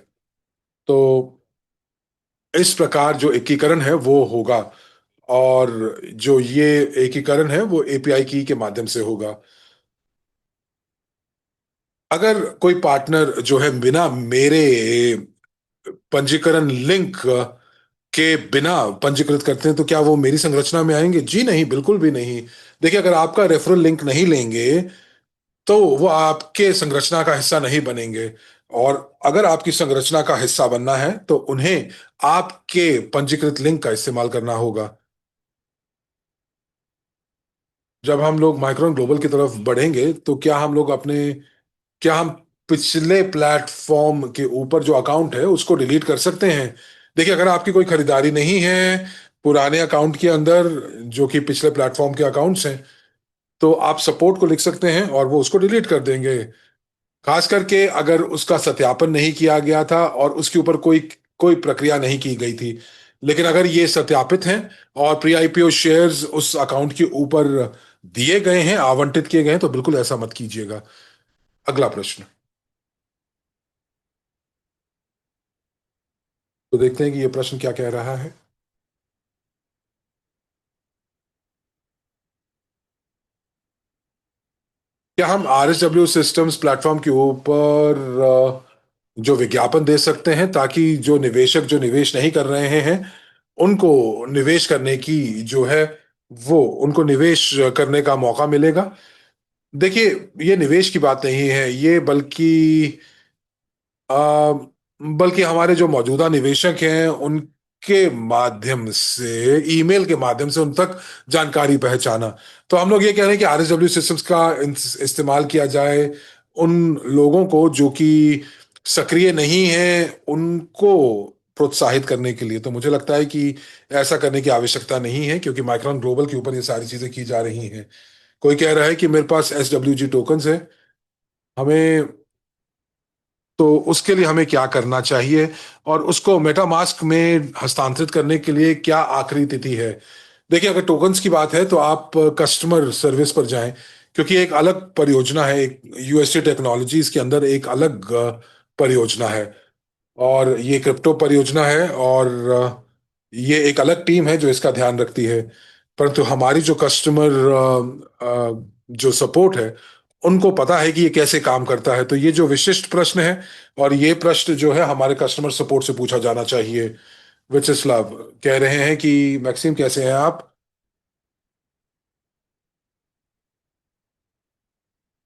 तो इस प्रकार जो एकीकरण है वो होगा, और जो ये एकीकरण है वो एपीआई की के माध्यम से होगा। अगर कोई पार्टनर जो है बिना मेरे पंजीकरण लिंक के बिना पंजीकृत करते हैं, तो क्या वो मेरी संरचना में आएंगे? जी नहीं, बिल्कुल भी नहीं। देखिए, अगर आपका रेफरल लिंक नहीं लेंगे, तो वो आपके संरचना का हिस्सा नहीं बनेंगे। और अगर आपकी संरचना का हिस्सा बनना है, तो उन्हें आपके पंजीकृत लिंक का इस्तेमाल करना होगा। जब हम लोग माइक्रोन ग्लोबल की तरफ बढ़ेंगे, तो क्या हम पिछले प्लेटफॉर्म के ऊपर जो अकाउंट है उसको डिलीट कर सकते हैं? देखिए, अगर आपकी कोई खरीदारी नहीं है पुराने अकाउंट के अंदर, जो कि पिछले प्लेटफॉर्म के अकाउंट्स हैं, तो आप सपोर्ट को लिख सकते हैं और वो उसको डिलीट कर देंगे। खास करके अगर उसका सत्यापन नहीं किया गया था और उसके ऊपर कोई कोई प्रक्रिया नहीं की गई थी। लेकिन अगर ये सत्यापित हैं और प्री आईपीओ शेयर्स उस अकाउंट के ऊपर दिए गए हैं, आवंटित किए गए हैं, तो बिल्कुल ऐसा मत कीजिएगा। अगला प्रश्न। तो देखते हैं कि ये प्रश्न क्या कह रहा है। क्या हम आरएसडब्ल्यू सिस्टम्स प्लेटफॉर्म के ऊपर जो विज्ञापन दे सकते हैं, ताकि जो निवेशक जो निवेश नहीं कर रहे हैं उनको निवेश करने की जो है वो उनको निवेश करने का मौका मिलेगा? देखिए, ये निवेश की बात नहीं है, ये आ, बल्कि हमारे जो मौजूदा निवेशक हैं उनके माध्यम से, ईमेल के माध्यम से उन तक जानकारी पहुंचाना। तो हम लोग ये कह रहे हैं कि आरएसडब्ल्यू सिस्टम्स का इस्तेमाल किया जाए उन लोगों को जो कि सक्रिय नहीं हैं, उनको प्रोत्साहित करने के लिए। तो मुझे लगता है कि ऐसा करने की आवश्यकता नहीं है, क्योंकि माइक्रोन ग्लोबल के ऊपर ये सारी चीजें की जा रही हैं। कोई कह रहा है कि मेरे पास SWG टोकन्स है, हमें तो उसके लिए हमें क्या करना चाहिए, और उसको मेटामास्क में हस्तांतरित करने के लिए क्या आखिरी तिथि है? देखिए, अगर टोकन्स की बात है तो आप कस्टमर सर्विस पर जाएं, क्योंकि एक अलग परियोजना है, एक यूएसटी टेक्नोलॉजीज के अंदर एक अलग परियोजना है, और ये क्रिप्टो परियोजना है, और ये एक अलग टीम है जो इसका ध्यान रखती है। परंतु हमारी जो कस्टमर जो सपोर्ट है, उनको पता है कि ये कैसे काम करता है। तो ये जो विशिष्ट प्रश्न है, और ये प्रश्न जो है हमारे कस्टमर सपोर्ट से पूछा जाना चाहिए। विचेस्लाव कह रहे हैं कि मैक्सिम कैसे हैं आप?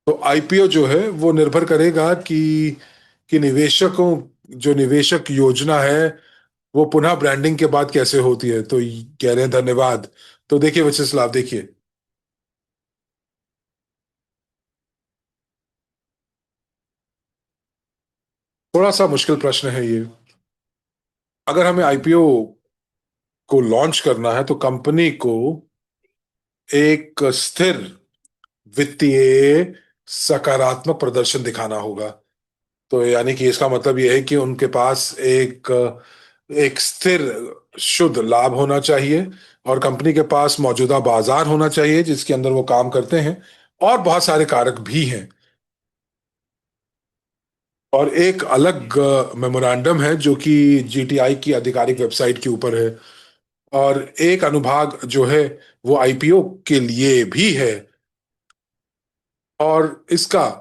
तो आईपीओ जो है वो निर्भर करेगा कि निवेशकों जो निवेशक योजना है वो पुनः ब्रांडिंग के बाद कैसे होती है। तो कह रहे हैं धन्यवाद। तो देखिए विचेस्लाव, देखिए, थोड़ा सा मुश्किल प्रश्न है ये। अगर हमें आईपीओ को लॉन्च करना है, तो कंपनी को एक स्थिर वित्तीय सकारात्मक प्रदर्शन दिखाना होगा। तो यानी कि इसका मतलब यह है कि उनके पास एक एक स्थिर शुद्ध लाभ होना चाहिए, और कंपनी के पास मौजूदा बाजार होना चाहिए जिसके अंदर वो काम करते हैं, और बहुत सारे कारक भी हैं। और एक अलग मेमोरेंडम है जो कि जीटीआई की आधिकारिक वेबसाइट के ऊपर है, और एक अनुभाग जो है वो आईपीओ के लिए भी है। और इसका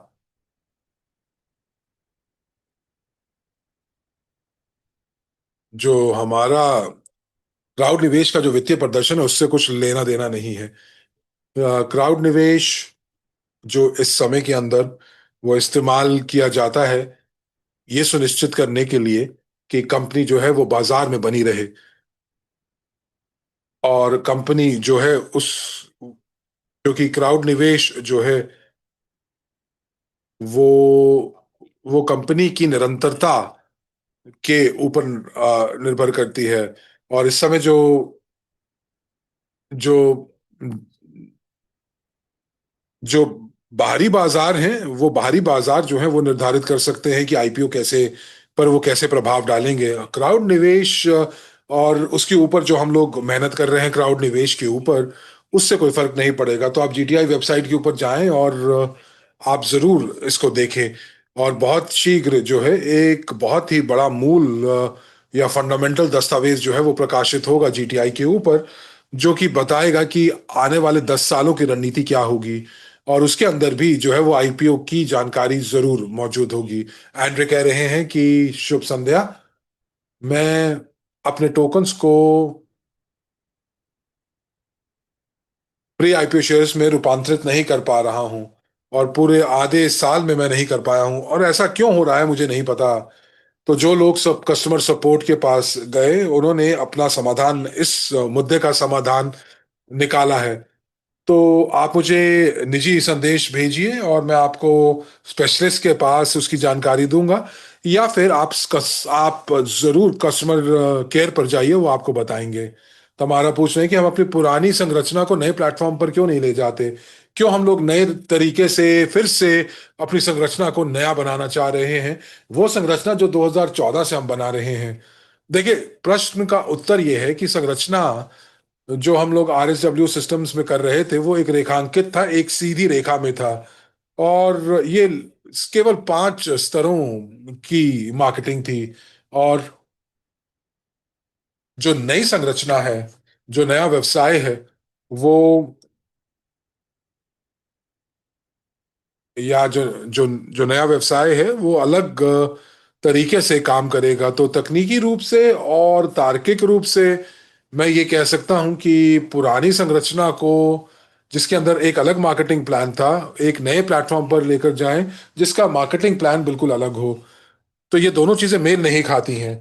जो हमारा क्राउड निवेश का जो वित्तीय प्रदर्शन है उससे कुछ लेना देना नहीं है। क्राउड निवेश जो इस समय के अंदर वो इस्तेमाल किया जाता है ये सुनिश्चित करने के लिए कि कंपनी जो है वो बाजार में बनी रहे, और कंपनी जो है उस क्योंकि क्राउड निवेश जो है वो वो कंपनी की निरंतरता के ऊपर निर्भर करती है। और इस समय जो जो बाहरी बाजार हैं, वो बाहरी बाजार जो है वो निर्धारित कर सकते हैं कि आईपीओ कैसे पर वो कैसे प्रभाव डालेंगे। क्राउड निवेश और उसके ऊपर जो हम लोग मेहनत कर रहे हैं क्राउड निवेश के ऊपर, उससे कोई फर्क नहीं पड़ेगा। तो आप जीटीआई वेबसाइट के ऊपर जाएं और आप जरूर इसको देखें। और बहुत शीघ्र जो है एक बहुत ही बड़ा मूल या फंडामेंटल दस्तावेज जो है वो प्रकाशित होगा जीटीआई के ऊपर, जो कि बताएगा कि आने वाले 10 सालों की रणनीति क्या होगी। और उसके अंदर भी जो है वो आईपीओ की जानकारी जरूर मौजूद होगी। एंड्रे कह रहे हैं कि शुभ संध्या, मैं अपने टोकन्स को प्री आईपीओ शेयर्स में रूपांतरित नहीं कर पा रहा हूं, और पूरे आधे साल में मैं नहीं कर पाया हूं, और ऐसा क्यों हो रहा है मुझे नहीं पता। तो जो लोग सब कस्टमर सपोर्ट के पास गए, उन्होंने अपना समाधान, इस मुद्दे का समाधान निकाला है। तो आप मुझे निजी संदेश भेजिए और मैं आपको स्पेशलिस्ट के पास उसकी जानकारी दूंगा। या फिर आप जरूर कस्टमर केयर पर जाइए, वो आपको बताएंगे। तो हमारा पूछ रहे हैं कि हम अपनी पुरानी संरचना को नए प्लेटफॉर्म पर क्यों नहीं ले जाते, क्यों हम लोग नए तरीके से फिर से अपनी संरचना को नया बनाना चाह रहे हैं, वो संरचना जो 2014 से हम बना रहे हैं। देखिए, प्रश्न का उत्तर यह है कि संरचना जो हम लोग आरएसडब्ल्यू सिस्टम्स में कर रहे थे वो एक रेखांकित था, एक सीधी रेखा में था। और ये केवल 5 स्तरों की मार्केटिंग थी। और जो नई संरचना है, जो नया व्यवसाय है, वो या जो जो नया व्यवसाय है वो अलग तरीके से काम करेगा। तो तकनीकी रूप से और तार्किक रूप से मैं ये कह सकता हूं कि पुरानी संरचना को, जिसके अंदर एक अलग मार्केटिंग प्लान था, एक नए प्लेटफॉर्म पर लेकर जाएं जिसका मार्केटिंग प्लान बिल्कुल अलग हो। तो ये दोनों चीजें मेल नहीं खाती हैं।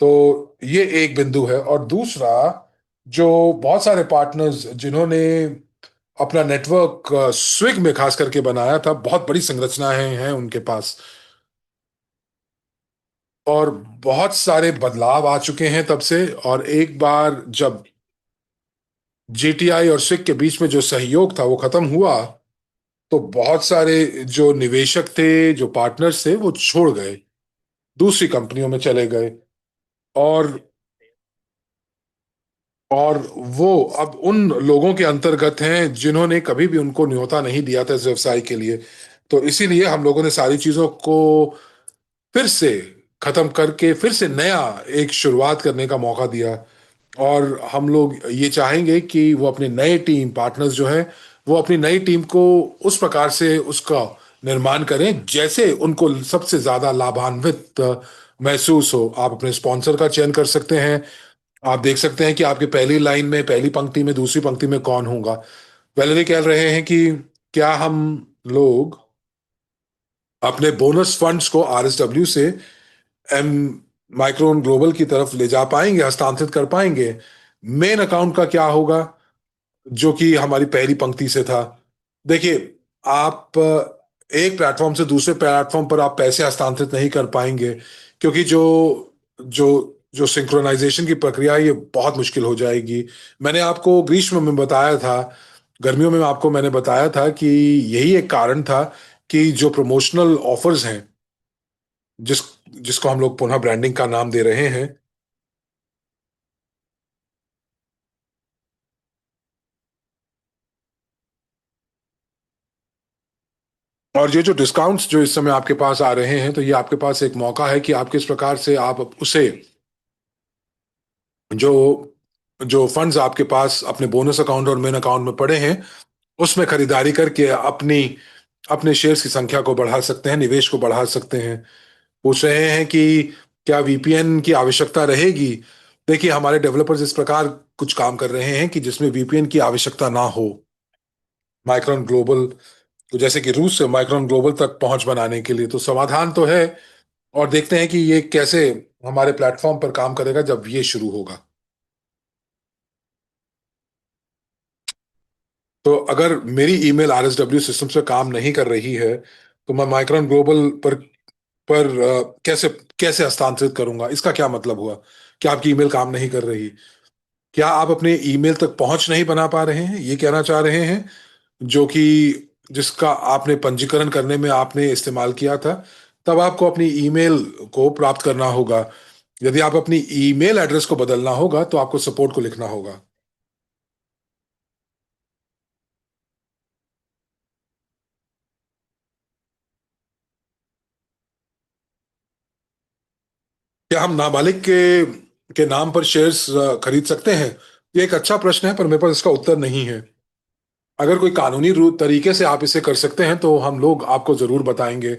तो ये एक बिंदु है। और दूसरा, जो बहुत सारे पार्टनर्स जिन्होंने अपना नेटवर्क स्विग में खास करके बनाया था, बहुत बड़ी संरचनाएं हैं उनके पास, और बहुत सारे बदलाव आ चुके हैं तब से। और एक बार जब जीटीआई और स्विग के बीच में जो सहयोग था वो खत्म हुआ, तो बहुत सारे जो निवेशक थे, जो पार्टनर्स थे, वो छोड़ गए, दूसरी कंपनियों में चले गए। और और वो अब उन लोगों के अंतर्गत हैं जिन्होंने कभी भी उनको न्योता नहीं दिया था इस व्यवसाय के लिए। तो इसीलिए हम लोगों ने सारी चीजों को फिर से खत्म करके फिर से नया एक शुरुआत करने का मौका दिया। और हम लोग ये चाहेंगे कि वो अपने नए टीम पार्टनर्स जो हैं, वो अपनी नई टीम को उस प्रकार से उसका निर्माण करें जैसे उनको सबसे ज्यादा लाभान्वित महसूस हो। आप अपने स्पॉन्सर का चयन कर सकते हैं। आप देख सकते हैं कि आपकी पहली लाइन में, पहली पंक्ति में, दूसरी पंक्ति में कौन होगा। वैलेरी कह रहे हैं कि क्या हम लोग अपने बोनस फंड्स को आरएसडब्ल्यू से एम माइक्रोन ग्लोबल की तरफ ले जा पाएंगे, हस्तांतरित कर पाएंगे। मेन अकाउंट का क्या होगा, जो कि हमारी पहली पंक्ति से था। देखिए, आप एक प्लेटफॉर्म से दूसरे प्लेटफॉर्म पर आप पैसे हस्तांतरित नहीं कर पाएंगे, क्योंकि जो जो जो सिंक्रोनाइजेशन की प्रक्रिया है, ये बहुत मुश्किल हो जाएगी। मैंने आपको ग्रीष्म में बताया था, गर्मियों में आपको मैंने बताया था कि यही एक कारण था कि जो प्रमोशनल ऑफर्स हैं, जिस जिसको हम लोग पुनः ब्रांडिंग का नाम दे रहे हैं, और ये जो डिस्काउंट्स जो इस समय आपके पास आ रहे हैं, तो ये आपके पास एक मौका है कि आप किस प्रकार से आप उसे, जो जो फंड्स आपके पास अपने बोनस अकाउंट और मेन अकाउंट में पड़े हैं, उसमें खरीदारी करके अपनी अपने शेयर्स की संख्या को बढ़ा सकते हैं, निवेश को बढ़ा सकते हैं। पूछ रहे हैं कि क्या वीपीएन की आवश्यकता रहेगी। देखिए, हमारे डेवलपर्स इस प्रकार कुछ काम कर रहे हैं कि जिसमें वीपीएन की आवश्यकता ना हो। माइक्रोन ग्लोबल, तो जैसे कि रूस से माइक्रोन ग्लोबल तक पहुंच बनाने के लिए तो समाधान तो है। और देखते हैं कि ये कैसे हमारे प्लेटफॉर्म पर काम करेगा जब ये शुरू होगा। तो अगर मेरी ईमेल आरएसडब्ल्यू सिस्टम से काम नहीं कर रही है तो मैं माइक्रॉन ग्लोबल पर कैसे कैसे हस्तांतरित करूंगा? इसका क्या मतलब हुआ कि आपकी ईमेल काम नहीं कर रही? क्या आप अपने ईमेल तक पहुंच नहीं बना पा रहे हैं, ये कहना चाह रहे हैं? जो कि जिसका आपने पंजीकरण करने में आपने इस्तेमाल किया था, तब आपको अपनी ईमेल को प्राप्त करना होगा। यदि आप अपनी ईमेल एड्रेस को बदलना होगा तो आपको सपोर्ट को लिखना होगा। क्या हम नाबालिग के नाम पर शेयर्स खरीद सकते हैं? ये एक अच्छा प्रश्न है, पर मेरे पास इसका उत्तर नहीं है। अगर कोई कानूनी तरीके से आप इसे कर सकते हैं तो हम लोग आपको जरूर बताएंगे।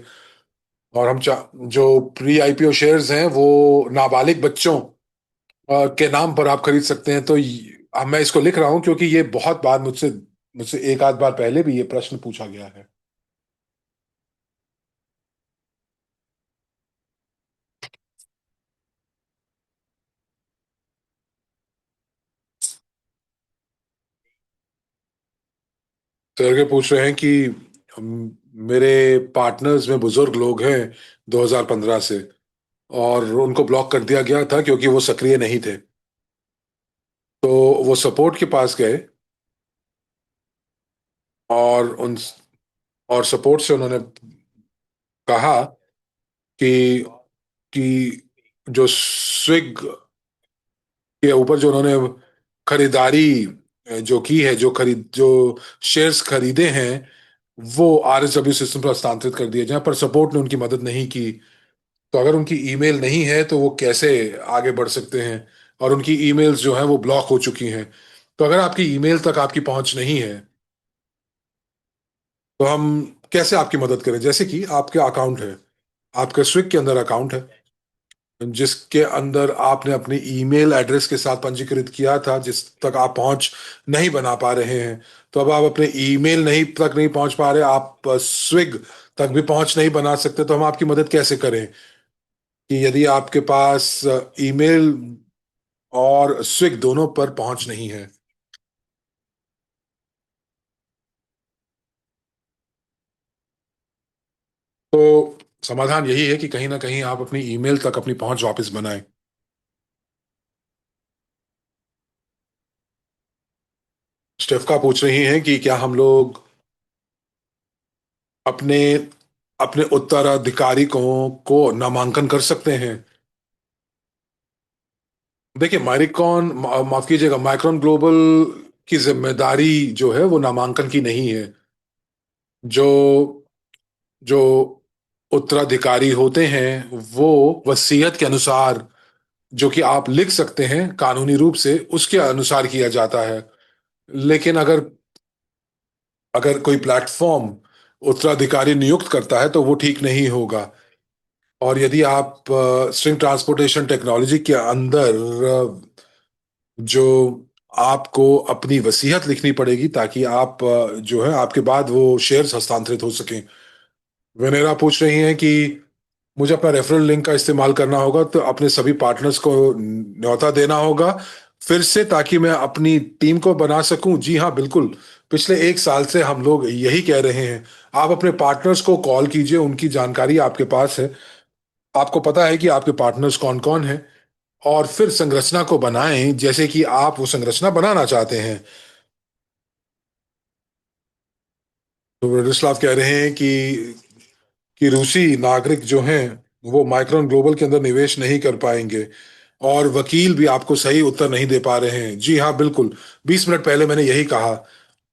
और जो प्री आईपीओ शेयर्स हैं वो नाबालिग बच्चों के नाम पर आप खरीद सकते हैं। तो मैं इसको लिख रहा हूं क्योंकि ये बहुत बार मुझसे मुझसे एक आध बार पहले भी ये प्रश्न पूछा गया है। सरगे पूछ रहे हैं कि मेरे पार्टनर्स में बुजुर्ग लोग हैं 2015 से, और उनको ब्लॉक कर दिया गया था क्योंकि वो सक्रिय नहीं थे। तो वो सपोर्ट के पास गए और उन और सपोर्ट से उन्होंने कहा कि जो स्विग के ऊपर जो उन्होंने खरीदारी जो की है, जो शेयर्स खरीदे हैं, वो आरएसडब्ल्यू सिस्टम पर हस्तांतरित कर दिए जहां पर सपोर्ट ने उनकी मदद नहीं की। तो अगर उनकी ईमेल नहीं है तो वो कैसे आगे बढ़ सकते हैं? और उनकी ईमेल्स जो हैं वो ब्लॉक हो चुकी हैं। तो अगर आपकी ईमेल तक आपकी पहुंच नहीं है तो हम कैसे आपकी मदद करें? जैसे कि आपके अकाउंट है, आपके स्विग के अंदर अकाउंट है जिसके अंदर आपने अपनी ईमेल एड्रेस के साथ पंजीकृत किया था, जिस तक आप पहुंच नहीं बना पा रहे हैं। तो अब आप अपने ईमेल नहीं पहुंच पा रहे, आप स्विग तक भी पहुंच नहीं बना सकते, तो हम आपकी मदद कैसे करें? कि यदि आपके पास ईमेल और स्विग दोनों पर पहुंच नहीं है। तो समाधान यही है कि कहीं ना कहीं आप अपनी ईमेल तक अपनी पहुंच वापस बनाएं। स्टेफका पूछ रही हैं कि क्या हम लोग अपने अपने उत्तराधिकारी को नामांकन कर सकते हैं? देखिए, माफ कीजिएगा, माइक्रोन ग्लोबल की जिम्मेदारी जो है वो नामांकन की नहीं है। जो जो उत्तराधिकारी होते हैं वो वसीयत के अनुसार, जो कि आप लिख सकते हैं कानूनी रूप से, उसके अनुसार किया जाता है। लेकिन अगर अगर कोई प्लेटफॉर्म उत्तराधिकारी नियुक्त करता है तो वो ठीक नहीं होगा। और यदि आप स्ट्रिंग ट्रांसपोर्टेशन टेक्नोलॉजी के अंदर जो आपको अपनी वसीयत लिखनी पड़ेगी ताकि आप जो है आपके बाद वो शेयर्स हस्तांतरित हो सकें। वेनेरा पूछ रही हैं कि मुझे अपना रेफरल लिंक का इस्तेमाल करना होगा तो अपने सभी पार्टनर्स को न्योता देना होगा फिर से, ताकि मैं अपनी टीम को बना सकूं। जी हाँ, बिल्कुल। पिछले एक साल से हम लोग यही कह रहे हैं। आप अपने पार्टनर्स को कॉल कीजिए, उनकी जानकारी आपके पास है, आपको पता है कि आपके पार्टनर्स कौन कौन हैं, और फिर संरचना को बनाएं जैसे कि आप वो संरचना बनाना चाहते हैं। तो वेरोस्लाव कह रहे हैं कि रूसी नागरिक जो हैं वो माइक्रोन ग्लोबल के अंदर निवेश नहीं कर पाएंगे। और वकील भी आपको सही उत्तर नहीं दे पा रहे हैं। जी हाँ, बिल्कुल। 20 मिनट पहले मैंने यही कहा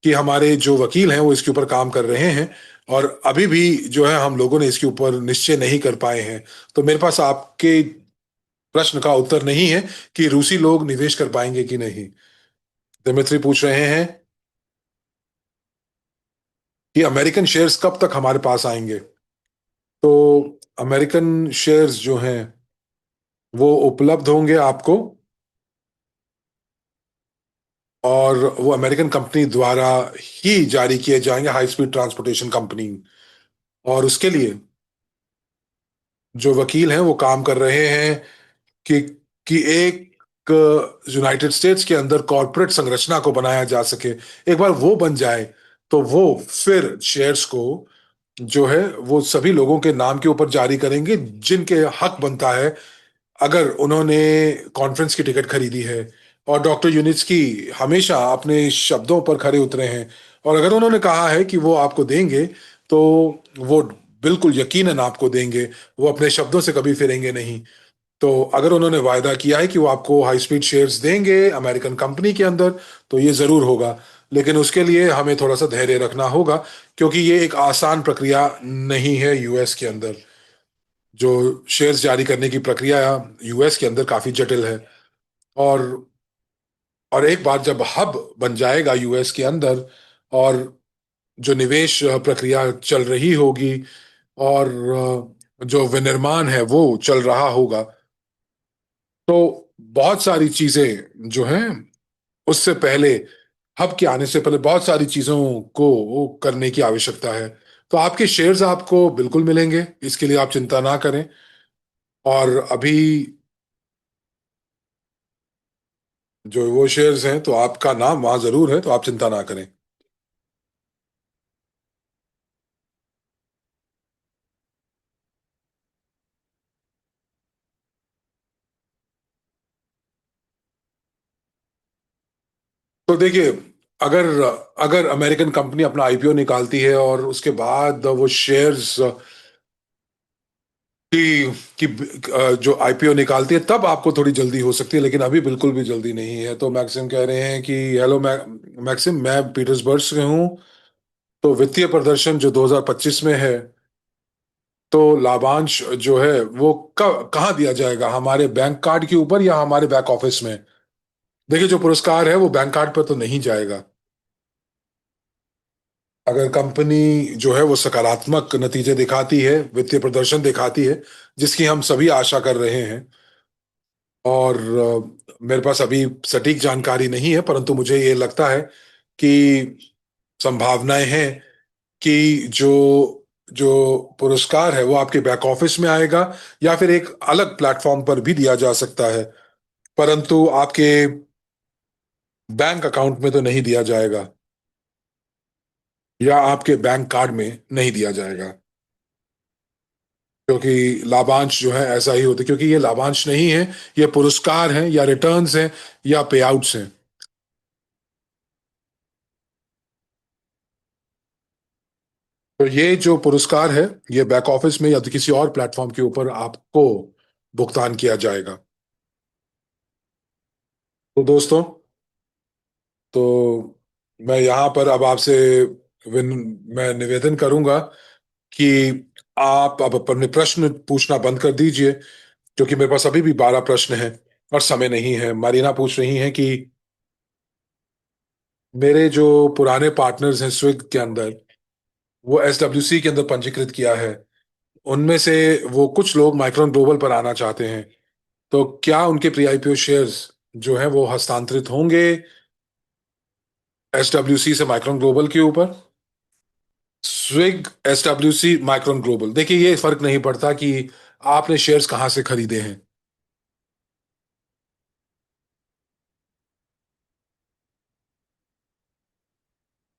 कि हमारे जो वकील हैं वो इसके ऊपर काम कर रहे हैं, और अभी भी जो है हम लोगों ने इसके ऊपर निश्चय नहीं कर पाए हैं। तो मेरे पास आपके प्रश्न का उत्तर नहीं है कि रूसी लोग निवेश कर पाएंगे कि नहीं। दिमित्री पूछ रहे हैं कि अमेरिकन शेयर्स कब तक हमारे पास आएंगे? तो अमेरिकन शेयर्स जो हैं वो उपलब्ध होंगे आपको, और वो अमेरिकन कंपनी द्वारा ही जारी किए जाएंगे, हाई स्पीड ट्रांसपोर्टेशन कंपनी। और उसके लिए जो वकील हैं वो काम कर रहे हैं कि एक यूनाइटेड स्टेट्स के अंदर कॉरपोरेट संरचना को बनाया जा सके, एक बार वो बन जाए, तो वो फिर शेयर्स को जो है वो सभी लोगों के नाम के ऊपर जारी करेंगे जिनके हक बनता है। अगर उन्होंने कॉन्फ्रेंस की टिकट खरीदी है और डॉक्टर यूनिस्की हमेशा अपने शब्दों पर खरे उतरे हैं, और अगर उन्होंने कहा है कि वो आपको देंगे, तो वो बिल्कुल यकीनन आपको देंगे। वो अपने शब्दों से कभी फिरेंगे नहीं। तो अगर उन्होंने वायदा किया है कि वो आपको हाई स्पीड शेयर्स देंगे अमेरिकन कंपनी के अंदर, तो ये जरूर होगा। लेकिन उसके लिए हमें थोड़ा सा धैर्य रखना होगा, क्योंकि ये एक आसान प्रक्रिया नहीं है यूएस के अंदर। जो शेयर्स जारी करने की प्रक्रिया यूएस के अंदर काफी जटिल है। और और एक बार जब हब बन जाएगा यूएस के अंदर, और जो निवेश प्रक्रिया चल रही होगी, और जो विनिर्माण है वो चल रहा होगा, तो बहुत सारी चीजें जो हैं उससे पहले, हब के आने से पहले बहुत सारी चीजों को वो करने की आवश्यकता है। तो आपके शेयर्स आपको बिल्कुल मिलेंगे, इसके लिए आप चिंता ना करें। और अभी जो वो शेयर्स हैं, तो आपका नाम वहां जरूर है, तो आप चिंता ना करें। तो देखिए, अगर अगर अमेरिकन कंपनी अपना आईपीओ निकालती है और उसके बाद वो शेयर्स की जो आईपीओ निकालती है, तब आपको थोड़ी जल्दी हो सकती है, लेकिन अभी बिल्कुल भी जल्दी नहीं है। तो मैक्सिम कह रहे हैं कि हेलो मैक्सिम, मैं पीटर्सबर्ग से हूँ। तो वित्तीय प्रदर्शन जो 2025 में है, तो लाभांश जो है वो कहाँ दिया जाएगा, हमारे बैंक कार्ड के ऊपर या हमारे बैक ऑफिस में? देखिए, जो पुरस्कार है वो बैंक कार्ड पर तो नहीं जाएगा। अगर कंपनी जो है वो सकारात्मक नतीजे दिखाती है, वित्तीय प्रदर्शन दिखाती है, जिसकी हम सभी आशा कर रहे हैं, और मेरे पास अभी सटीक जानकारी नहीं है, परंतु मुझे ये लगता है कि संभावनाएं हैं कि जो जो पुरस्कार है वो आपके बैक ऑफिस में आएगा, या फिर एक अलग प्लेटफॉर्म पर भी दिया जा सकता है, परंतु आपके बैंक अकाउंट में तो नहीं दिया जाएगा, या आपके बैंक कार्ड में नहीं दिया जाएगा। क्योंकि लाभांश जो है ऐसा ही होता है, क्योंकि ये लाभांश नहीं है, ये पुरस्कार हैं या रिटर्न्स हैं या पे आउट्स हैं। तो ये जो पुरस्कार है, ये बैक ऑफिस में या तो किसी और प्लेटफॉर्म के ऊपर आपको भुगतान किया जाएगा। तो दोस्तों, तो मैं यहाँ पर अब आपसे विन मैं निवेदन करूंगा कि आप अब अपने प्रश्न पूछना बंद कर दीजिए, क्योंकि मेरे पास अभी भी 12 प्रश्न हैं और समय नहीं है। मारीना पूछ रही हैं कि मेरे जो पुराने पार्टनर्स हैं स्विग के अंदर, वो एसडब्ल्यूसी के अंदर पंजीकृत किया है, उनमें से वो कुछ लोग माइक्रोन ग्लोबल पर आना चाहते हैं। तो क्या उनके प्री आईपीओ शेयर्स जो हैं वो हस्तांतरित होंगे एसडब्ल्यूसी से माइक्रोन ग्लोबल के ऊपर? स्विग, एसडब्ल्यूसी, माइक्रोन ग्लोबल, देखिए ये फर्क नहीं पड़ता कि आपने शेयर्स कहाँ से खरीदे हैं,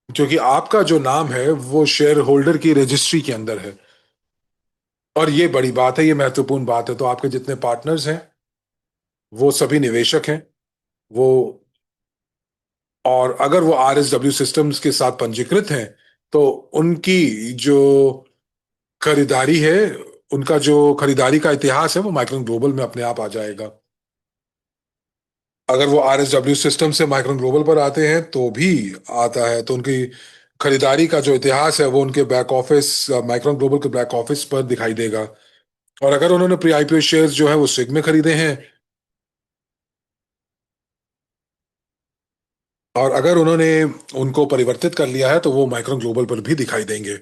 क्योंकि आपका जो नाम है वो शेयर होल्डर की रजिस्ट्री के अंदर है। और ये बड़ी बात है, ये महत्वपूर्ण बात है। तो आपके जितने पार्टनर्स हैं वो सभी निवेशक हैं। वो और अगर वो आरएसडब्ल्यू सिस्टम्स के साथ पंजीकृत हैं, तो उनकी जो खरीदारी है, उनका जो खरीदारी का इतिहास है, वो माइक्रोन ग्लोबल में अपने आप आ जाएगा। अगर वो आरएसडब्ल्यू सिस्टम से माइक्रोन ग्लोबल पर आते हैं तो भी आता है, तो उनकी खरीदारी का जो इतिहास है वो उनके बैक ऑफिस, माइक्रोन ग्लोबल के बैक ऑफिस पर दिखाई देगा। और अगर उन्होंने प्री आईपीओ शेयर्स जो है वो स्विग में खरीदे हैं, और अगर उन्होंने उनको परिवर्तित कर लिया है, तो वो माइक्रोन ग्लोबल पर भी दिखाई देंगे।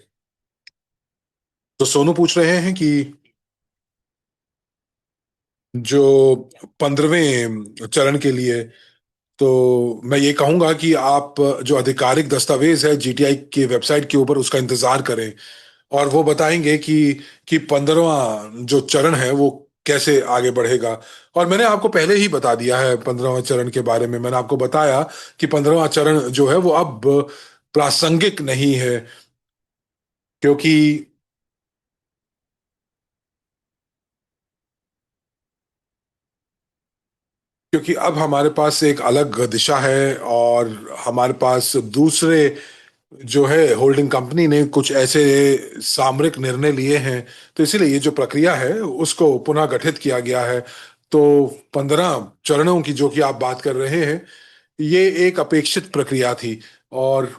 तो सोनू पूछ रहे हैं कि जो 15वें चरण के लिए, तो मैं ये कहूंगा कि आप जो आधिकारिक दस्तावेज है जीटीआई की वेबसाइट के ऊपर, उसका इंतजार करें। और वो बताएंगे कि 15वां जो चरण है वो कैसे आगे बढ़ेगा। और मैंने आपको पहले ही बता दिया है 15वां चरण के बारे में। मैंने आपको बताया कि 15वां चरण जो है वो अब प्रासंगिक नहीं है, क्योंकि अब हमारे पास एक अलग दिशा है, और हमारे पास दूसरे जो है होल्डिंग कंपनी ने कुछ ऐसे सामरिक निर्णय लिए हैं। तो इसीलिए ये जो प्रक्रिया है उसको पुनः गठित किया गया है। तो 15 चरणों की जो कि आप बात कर रहे हैं, ये एक अपेक्षित प्रक्रिया थी। और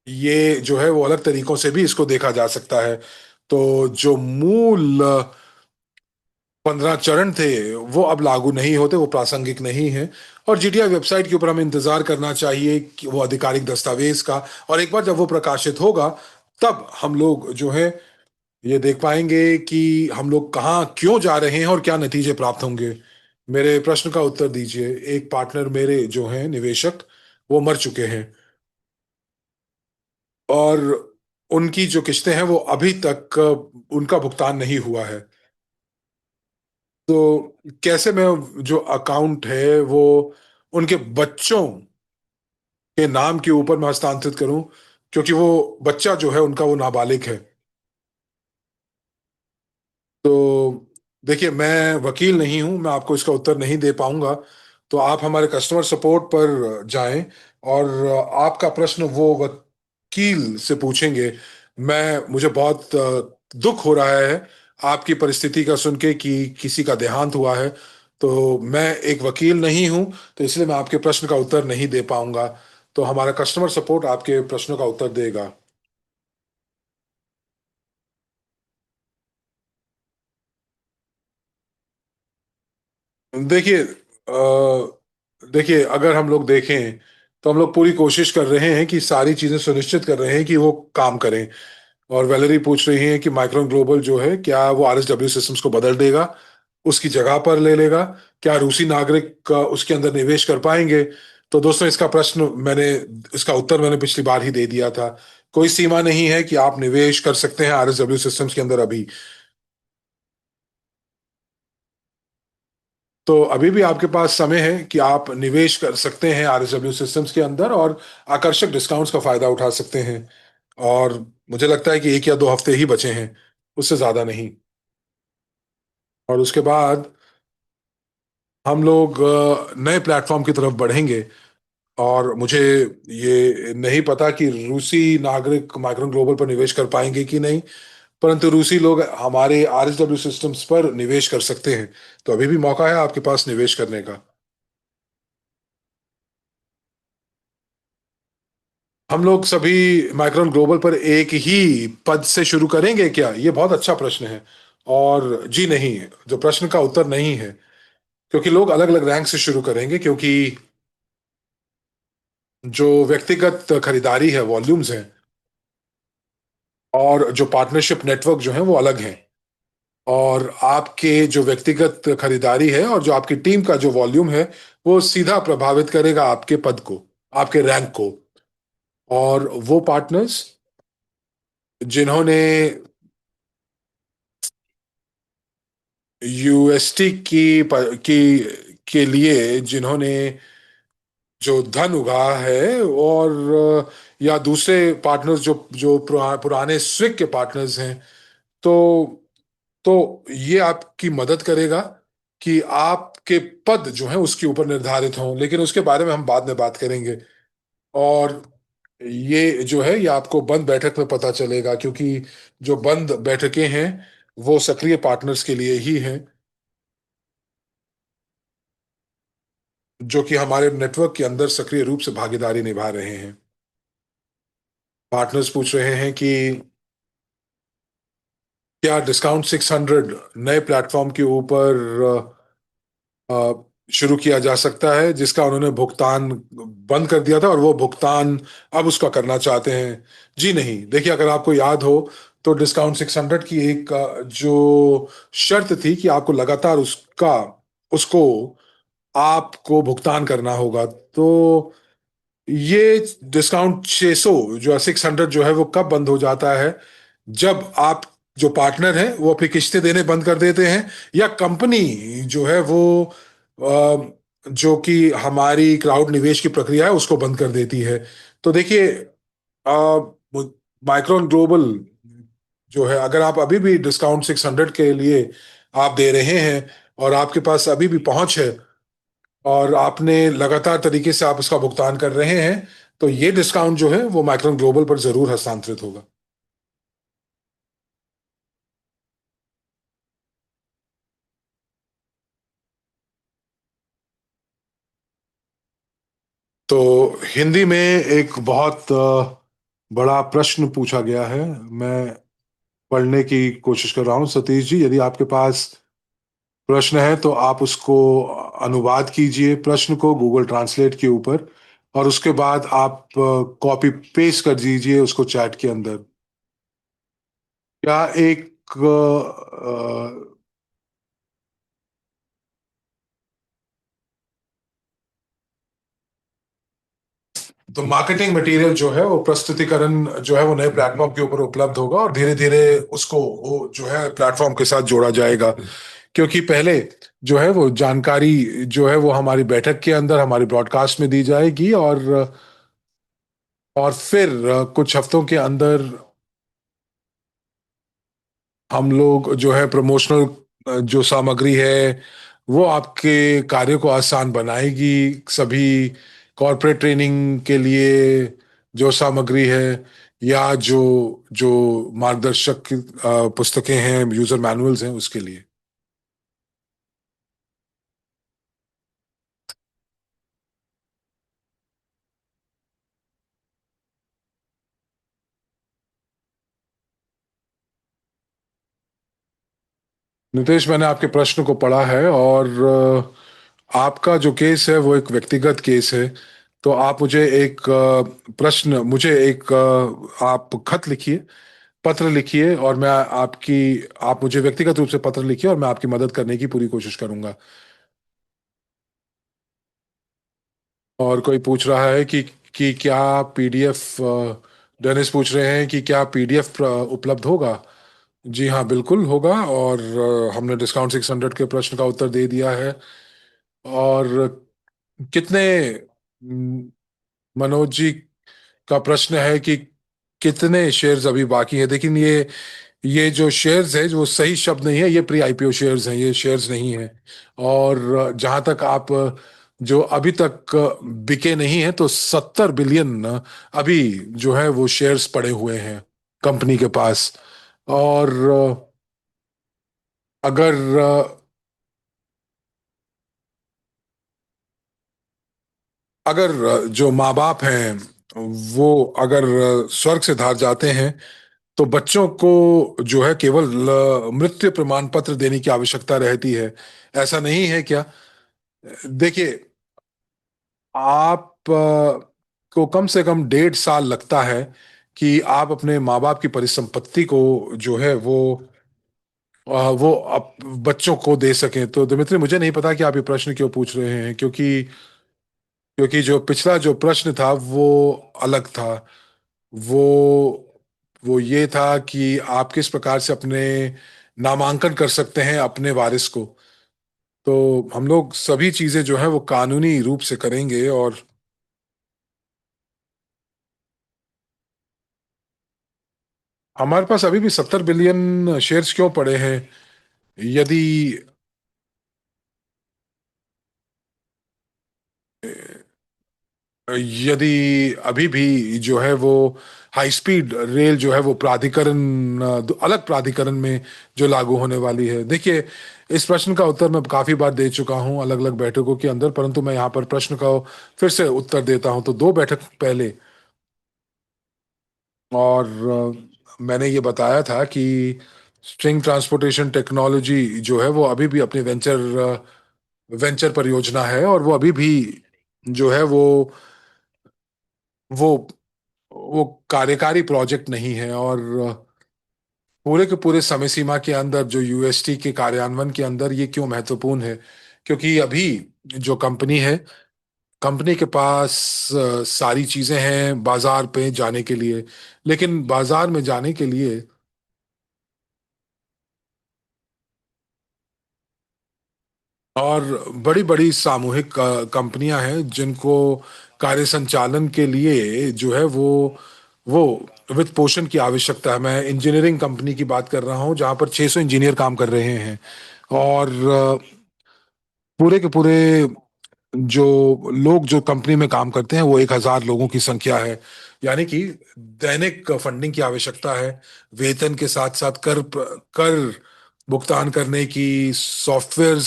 ये जो है वो अलग तरीकों से भी इसको देखा जा सकता है। तो जो मूल 15 चरण थे वो अब लागू नहीं होते, वो प्रासंगिक नहीं है। और जीटीआई वेबसाइट के ऊपर हमें इंतजार करना चाहिए कि वो आधिकारिक दस्तावेज का। और एक बार जब वो प्रकाशित होगा, तब हम लोग जो है ये देख पाएंगे कि हम लोग कहाँ क्यों जा रहे हैं और क्या नतीजे प्राप्त होंगे। मेरे प्रश्न का उत्तर दीजिए। एक पार्टनर मेरे जो हैं निवेशक, वो मर चुके हैं, और उनकी जो किस्तें हैं वो अभी तक उनका भुगतान नहीं हुआ है। तो कैसे मैं जो अकाउंट है वो उनके बच्चों के नाम के ऊपर मैं हस्तांतरित करूं, क्योंकि वो बच्चा जो है उनका वो नाबालिग है। तो देखिए, मैं वकील नहीं हूं, मैं आपको इसका उत्तर नहीं दे पाऊंगा। तो आप हमारे कस्टमर सपोर्ट पर जाएं, और आपका प्रश्न वो वकील से पूछेंगे। मैं मुझे बहुत दुख हो रहा है आपकी परिस्थिति का सुन के कि किसी का देहांत हुआ है। तो मैं एक वकील नहीं हूं, तो इसलिए मैं आपके प्रश्न का उत्तर नहीं दे पाऊंगा। तो हमारा कस्टमर सपोर्ट आपके प्रश्नों का उत्तर देगा। देखिए, देखिए, अगर हम लोग देखें तो हम लोग पूरी कोशिश कर रहे हैं कि सारी चीजें सुनिश्चित कर रहे हैं कि वो काम करें। और वैलेरी पूछ रही है कि माइक्रोन ग्लोबल जो है क्या वो आरएसडब्ल्यू सिस्टम्स को बदल देगा, उसकी जगह पर ले लेगा, क्या रूसी नागरिक उसके अंदर निवेश कर पाएंगे। तो दोस्तों, इसका प्रश्न मैंने इसका उत्तर मैंने पिछली बार ही दे दिया था। कोई सीमा नहीं है कि आप निवेश कर सकते हैं आरएसडब्ल्यू सिस्टम्स के अंदर अभी। तो अभी भी आपके पास समय है कि आप निवेश कर सकते हैं आरएसडब्ल्यू सिस्टम्स के अंदर, और आकर्षक डिस्काउंट्स का फायदा उठा सकते हैं। और मुझे लगता है कि 1 या 2 हफ्ते ही बचे हैं, उससे ज्यादा नहीं। और उसके बाद हम लोग नए प्लेटफॉर्म की तरफ बढ़ेंगे। और मुझे ये नहीं पता कि रूसी नागरिक माइक्रोन ग्लोबल पर निवेश कर पाएंगे कि नहीं, परंतु रूसी लोग हमारे आरएसडब्ल्यू सिस्टम्स पर निवेश कर सकते हैं। तो अभी भी मौका है आपके पास निवेश करने का। हम लोग सभी माइक्रोन ग्लोबल पर एक ही पद से शुरू करेंगे क्या? ये बहुत अच्छा प्रश्न है। और जी नहीं, जो प्रश्न का उत्तर नहीं है, क्योंकि लोग अलग अलग रैंक से शुरू करेंगे, क्योंकि जो व्यक्तिगत खरीदारी है, वॉल्यूम्स हैं, और जो पार्टनरशिप नेटवर्क जो है वो अलग हैं। और आपके जो व्यक्तिगत खरीदारी है और जो आपकी टीम का जो वॉल्यूम है, वो सीधा प्रभावित करेगा आपके पद को, आपके रैंक को। और वो पार्टनर्स जिन्होंने यूएसटी की के लिए जिन्होंने जो धन उगाहा है, और या दूसरे पार्टनर्स जो जो पुराने स्विक के पार्टनर्स हैं, तो ये आपकी मदद करेगा कि आपके पद जो है उसके ऊपर निर्धारित हों। लेकिन उसके बारे में हम बाद में बात करेंगे। और ये जो है ये आपको बंद बैठक में पता चलेगा, क्योंकि जो बंद बैठकें हैं वो सक्रिय पार्टनर्स के लिए ही हैं, जो कि हमारे नेटवर्क के अंदर सक्रिय रूप से भागीदारी निभा रहे हैं। पार्टनर्स पूछ रहे हैं कि क्या डिस्काउंट 600 नए प्लेटफॉर्म के ऊपर अ, शुरू किया जा सकता है, जिसका उन्होंने भुगतान बंद कर दिया था और वो भुगतान अब उसका करना चाहते हैं। जी नहीं, देखिए, अगर आपको याद हो तो डिस्काउंट 600 की एक जो शर्त थी कि आपको लगातार उसका उसको आपको भुगतान करना होगा। तो ये डिस्काउंट 600 जो 600 जो है वो कब बंद हो जाता है? जब आप जो पार्टनर है वो अपनी किस्तें देने बंद कर देते हैं, या कंपनी जो है वो जो कि हमारी क्राउड निवेश की प्रक्रिया है उसको बंद कर देती है। तो देखिए, माइक्रोन ग्लोबल जो है, अगर आप अभी भी डिस्काउंट 600 के लिए आप दे रहे हैं, और आपके पास अभी भी पहुंच है, और आपने लगातार तरीके से आप उसका भुगतान कर रहे हैं, तो ये डिस्काउंट जो है वो माइक्रोन ग्लोबल पर जरूर हस्तांतरित होगा। तो हिंदी में एक बहुत बड़ा प्रश्न पूछा गया है। मैं पढ़ने की कोशिश कर रहा हूँ सतीश जी, यदि आपके पास प्रश्न है तो आप उसको अनुवाद कीजिए प्रश्न को गूगल ट्रांसलेट के ऊपर, और उसके बाद आप कॉपी पेस्ट कर दीजिए उसको चैट के अंदर। क्या एक तो मार्केटिंग मटेरियल जो है वो प्रस्तुतिकरण जो है वो नए प्लेटफॉर्म के ऊपर उपलब्ध होगा, और धीरे धीरे उसको वो जो है प्लेटफॉर्म के साथ जोड़ा जाएगा। क्योंकि पहले जो है वो जानकारी जो है वो हमारी बैठक के अंदर हमारी ब्रॉडकास्ट में दी जाएगी, और फिर कुछ हफ्तों के अंदर हम लोग जो है प्रमोशनल जो सामग्री है वो आपके कार्य को आसान बनाएगी। सभी कॉरपोरेट ट्रेनिंग के लिए जो सामग्री है, या जो जो मार्गदर्शक पुस्तकें हैं, यूजर मैनुअल्स हैं, उसके लिए। नितेश, मैंने आपके प्रश्न को पढ़ा है, और आपका जो केस है वो एक व्यक्तिगत केस है। तो आप मुझे एक मुझे एक आप खत लिखिए, पत्र लिखिए, और मैं आपकी आप मुझे व्यक्तिगत रूप से पत्र लिखिए, और मैं आपकी मदद करने की पूरी कोशिश करूंगा। और कोई पूछ रहा है कि क्या पीडीएफ, डेनिस पूछ रहे हैं कि क्या पीडीएफ उपलब्ध होगा। जी हाँ, बिल्कुल होगा, और हमने डिस्काउंट 600 के प्रश्न का उत्तर दे दिया है। और कितने, मनोज जी का प्रश्न है कि कितने शेयर्स अभी बाकी हैं। लेकिन ये जो शेयर्स है, जो सही शब्द नहीं है, ये प्री आईपीओ शेयर्स हैं, ये शेयर्स नहीं हैं। और जहां तक आप जो अभी तक बिके नहीं हैं, तो 70 बिलियन अभी जो है वो शेयर्स पड़े हुए हैं कंपनी के पास। और अगर अगर जो माँ बाप हैं वो अगर स्वर्ग से धार जाते हैं, तो बच्चों को जो है केवल मृत्यु प्रमाण पत्र देने की आवश्यकता रहती है। ऐसा नहीं है क्या? देखिए, आप को कम से कम 1.5 साल लगता है कि आप अपने माँ बाप की परिसंपत्ति को जो है वो बच्चों को दे सकें। तो दिमित्री, मुझे नहीं पता कि आप ये प्रश्न क्यों पूछ रहे हैं, क्योंकि जो पिछला जो प्रश्न था वो अलग था। वो वो ये था कि आप किस प्रकार से अपने नामांकन कर सकते हैं अपने वारिस को। तो हम लोग सभी चीजें जो है वो कानूनी रूप से करेंगे। और हमारे पास अभी भी 70 बिलियन शेयर्स क्यों पड़े हैं? यदि यदि अभी भी जो है वो हाई स्पीड रेल जो है वो प्राधिकरण, अलग प्राधिकरण में जो लागू होने वाली है। देखिए, इस प्रश्न का उत्तर मैं काफी बार दे चुका हूं अलग अलग बैठकों के अंदर, परंतु मैं यहाँ पर प्रश्न का फिर से उत्तर देता हूं। तो 2 बैठक पहले, और मैंने ये बताया था कि स्ट्रिंग ट्रांसपोर्टेशन टेक्नोलॉजी जो है वो अभी भी अपनी वेंचर परियोजना है, और वो अभी भी जो है वो वो कार्यकारी प्रोजेक्ट नहीं है। और पूरे के पूरे समय सीमा के अंदर जो यूएसटी के कार्यान्वयन के अंदर ये क्यों महत्वपूर्ण है? क्योंकि अभी जो कंपनी है, कंपनी के पास सारी चीजें हैं बाजार पे जाने के लिए, लेकिन बाजार में जाने के लिए और बड़ी बड़ी सामूहिक कंपनियां हैं जिनको कार्य संचालन के लिए जो है वो वित्त पोषण की आवश्यकता है। मैं इंजीनियरिंग कंपनी की बात कर रहा हूं जहां पर 600 इंजीनियर काम कर रहे हैं। और पूरे के पूरे जो लोग जो कंपनी में काम करते हैं वो 1,000 लोगों की संख्या है। यानी कि दैनिक फंडिंग की आवश्यकता है, वेतन के साथ साथ कर भुगतान करने की, सॉफ्टवेयर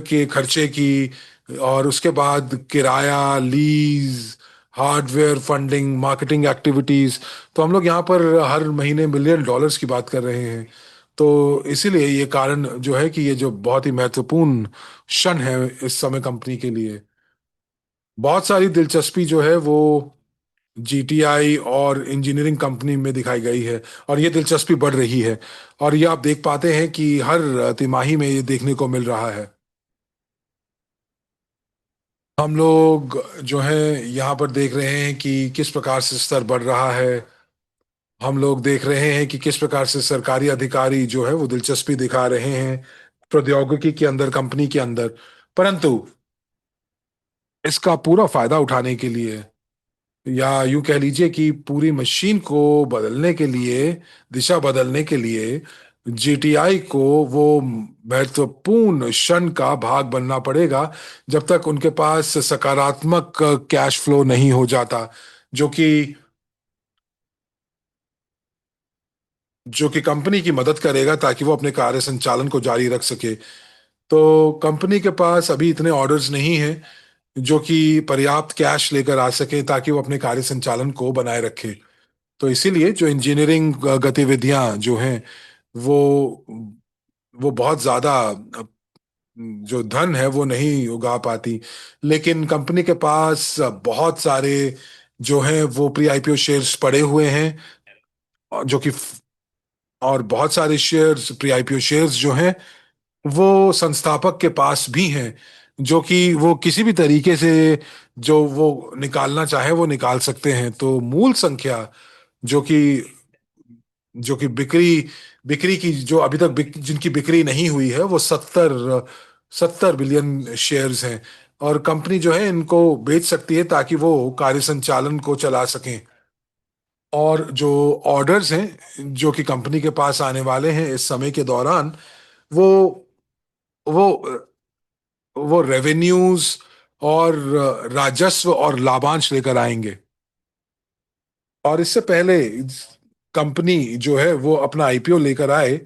के खर्चे की, और उसके बाद किराया, lease, hardware funding, marketing activities. तो हम लोग यहाँ पर हर महीने मिलियन डॉलर्स की बात कर रहे हैं। तो इसीलिए ये कारण जो है कि ये जो बहुत ही महत्वपूर्ण क्षण है इस समय कंपनी के लिए। बहुत सारी दिलचस्पी जो है वो जीटीआई और इंजीनियरिंग कंपनी में दिखाई गई है, और ये दिलचस्पी बढ़ रही है। और ये आप देख पाते हैं कि हर तिमाही में ये देखने को मिल रहा है। हम लोग जो है यहाँ पर देख रहे हैं कि किस प्रकार से स्तर बढ़ रहा है। हम लोग देख रहे हैं कि किस प्रकार से सरकारी अधिकारी जो है वो दिलचस्पी दिखा रहे हैं प्रौद्योगिकी के अंदर, कंपनी के अंदर। परंतु इसका पूरा फायदा उठाने के लिए, या यूं कह लीजिए कि पूरी मशीन को बदलने के लिए, दिशा बदलने के लिए, जीटीआई को वो महत्वपूर्ण क्षण का भाग बनना पड़ेगा जब तक उनके पास सकारात्मक कैश फ्लो नहीं हो जाता, जो कि जो कि कंपनी की मदद करेगा ताकि वो अपने कार्य संचालन को जारी रख सके। तो कंपनी के पास अभी इतने ऑर्डर्स नहीं हैं जो कि पर्याप्त कैश लेकर आ सके ताकि वो अपने कार्य संचालन को बनाए रखे। तो इसीलिए जो इंजीनियरिंग गतिविधियां जो हैं वो वो बहुत ज्यादा जो धन है वो नहीं उगा पाती। लेकिन कंपनी के पास बहुत सारे जो हैं वो प्री आईपीओ शेयर्स पड़े हुए हैं, और जो कि और बहुत सारे शेयर्स, प्री आईपीओ शेयर्स जो हैं वो संस्थापक के पास भी हैं, जो कि वो किसी भी तरीके से जो वो निकालना चाहे वो निकाल सकते हैं। तो मूल संख्या जो कि जो कि बिक्री बिक्री की जो अभी तक जिनकी बिक्री नहीं हुई है वो 70 बिलियन शेयर्स हैं। और कंपनी जो है इनको बेच सकती है ताकि वो कार्य संचालन को चला सकें। और जो ऑर्डर्स हैं जो कि कंपनी के पास आने वाले हैं इस समय के दौरान, वो वो वो रेवेन्यूज और राजस्व और लाभांश लेकर आएंगे। और इससे पहले कंपनी जो है वो अपना आईपीओ लेकर आए।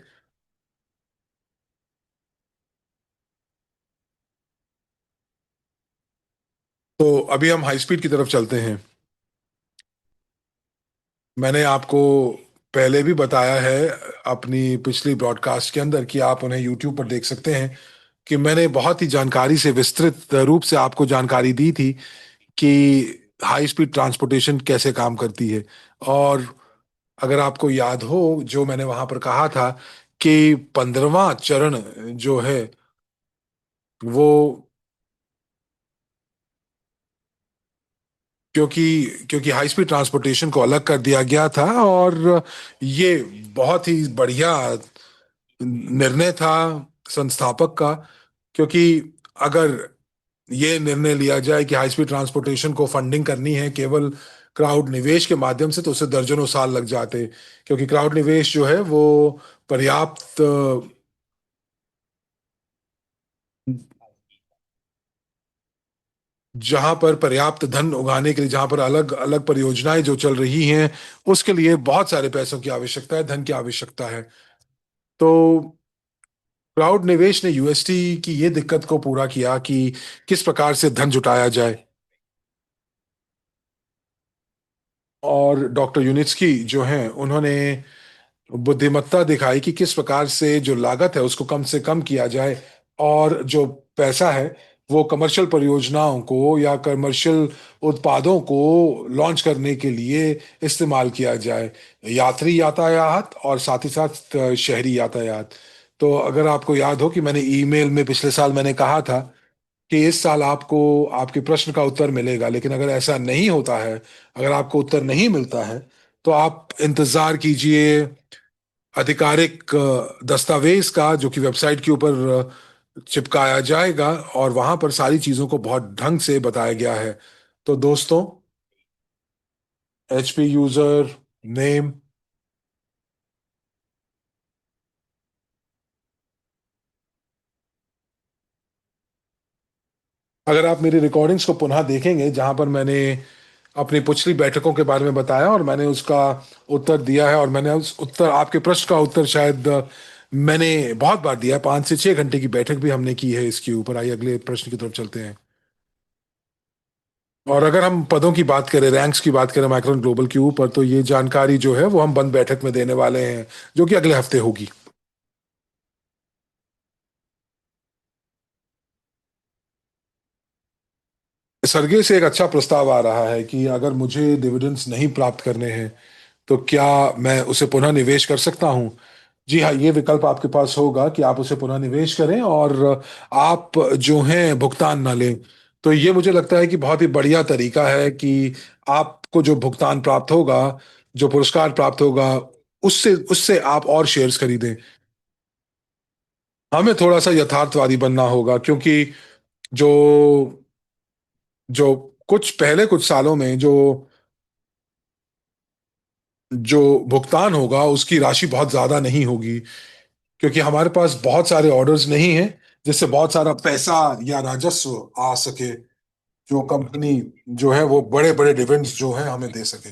तो अभी हम हाई स्पीड की तरफ चलते हैं। मैंने आपको पहले भी बताया है अपनी पिछली ब्रॉडकास्ट के अंदर कि आप उन्हें यूट्यूब पर देख सकते हैं, कि मैंने बहुत ही जानकारी से, विस्तृत रूप से आपको जानकारी दी थी कि हाई स्पीड ट्रांसपोर्टेशन कैसे काम करती है। और अगर आपको याद हो जो मैंने वहां पर कहा था कि 15वां चरण जो है वो, क्योंकि क्योंकि हाई स्पीड ट्रांसपोर्टेशन को अलग कर दिया गया था, और ये बहुत ही बढ़िया निर्णय था संस्थापक का। क्योंकि अगर ये निर्णय लिया जाए कि हाई स्पीड ट्रांसपोर्टेशन को फंडिंग करनी है केवल क्राउड निवेश के माध्यम से, तो उसे दर्जनों साल लग जाते। क्योंकि क्राउड निवेश जो है वो पर्याप्त जहां पर पर्याप्त धन उगाने के लिए, जहां पर अलग अलग परियोजनाएं जो चल रही हैं, उसके लिए बहुत सारे पैसों की आवश्यकता है, धन की आवश्यकता है। तो क्राउड निवेश ने यूएसटी की ये दिक्कत को पूरा किया कि किस प्रकार से धन जुटाया जाए। और डॉक्टर यूनिट्सकी जो हैं उन्होंने बुद्धिमत्ता दिखाई कि किस प्रकार से जो लागत है उसको कम से कम किया जाए, और जो पैसा है वो कमर्शियल परियोजनाओं को या कमर्शियल उत्पादों को लॉन्च करने के लिए इस्तेमाल किया जाए, यात्री यातायात और साथ ही साथ शहरी यातायात। तो अगर आपको याद हो कि मैंने ईमेल में पिछले साल मैंने कहा था कि इस साल आपको आपके प्रश्न का उत्तर मिलेगा, लेकिन अगर ऐसा नहीं होता है, अगर आपको उत्तर नहीं मिलता है, तो आप इंतजार कीजिए आधिकारिक दस्तावेज का, जो कि वेबसाइट के ऊपर चिपकाया जाएगा, और वहां पर सारी चीजों को बहुत ढंग से बताया गया है। तो दोस्तों, एचपी यूजर नेम। अगर आप मेरी रिकॉर्डिंग्स को पुनः देखेंगे, जहां पर मैंने अपनी पिछली बैठकों के बारे में बताया और मैंने उसका उत्तर दिया है, और मैंने उस उत्तर, आपके प्रश्न का उत्तर शायद मैंने बहुत बार दिया है। 5 से 6 घंटे की बैठक भी हमने की है इसके ऊपर। आइए अगले प्रश्न की तरफ चलते हैं। और अगर हम पदों की बात करें, रैंक्स की बात करें माइक्रोन ग्लोबल के ऊपर, तो ये जानकारी जो है वो हम बंद बैठक में देने वाले हैं, जो कि अगले हफ्ते होगी। सरगे से एक अच्छा प्रस्ताव आ रहा है कि अगर मुझे डिविडेंड्स नहीं प्राप्त करने हैं, तो क्या मैं उसे पुनः निवेश कर सकता हूं? जी हाँ, ये विकल्प आपके पास होगा कि आप उसे पुनः निवेश करें, और आप जो हैं भुगतान ना लें। तो ये मुझे लगता है कि बहुत ही बढ़िया तरीका है कि आपको जो भुगतान प्राप्त होगा, जो पुरस्कार प्राप्त होगा, उससे उससे आप और शेयर्स खरीदें। हमें थोड़ा सा यथार्थवादी बनना होगा, क्योंकि जो जो कुछ सालों में जो जो भुगतान होगा, उसकी राशि बहुत ज्यादा नहीं होगी, क्योंकि हमारे पास बहुत सारे ऑर्डर्स नहीं हैं जिससे बहुत सारा पैसा या राजस्व आ सके, जो कंपनी जो है वो बड़े बड़े डिविडेंड्स जो है हमें दे सके।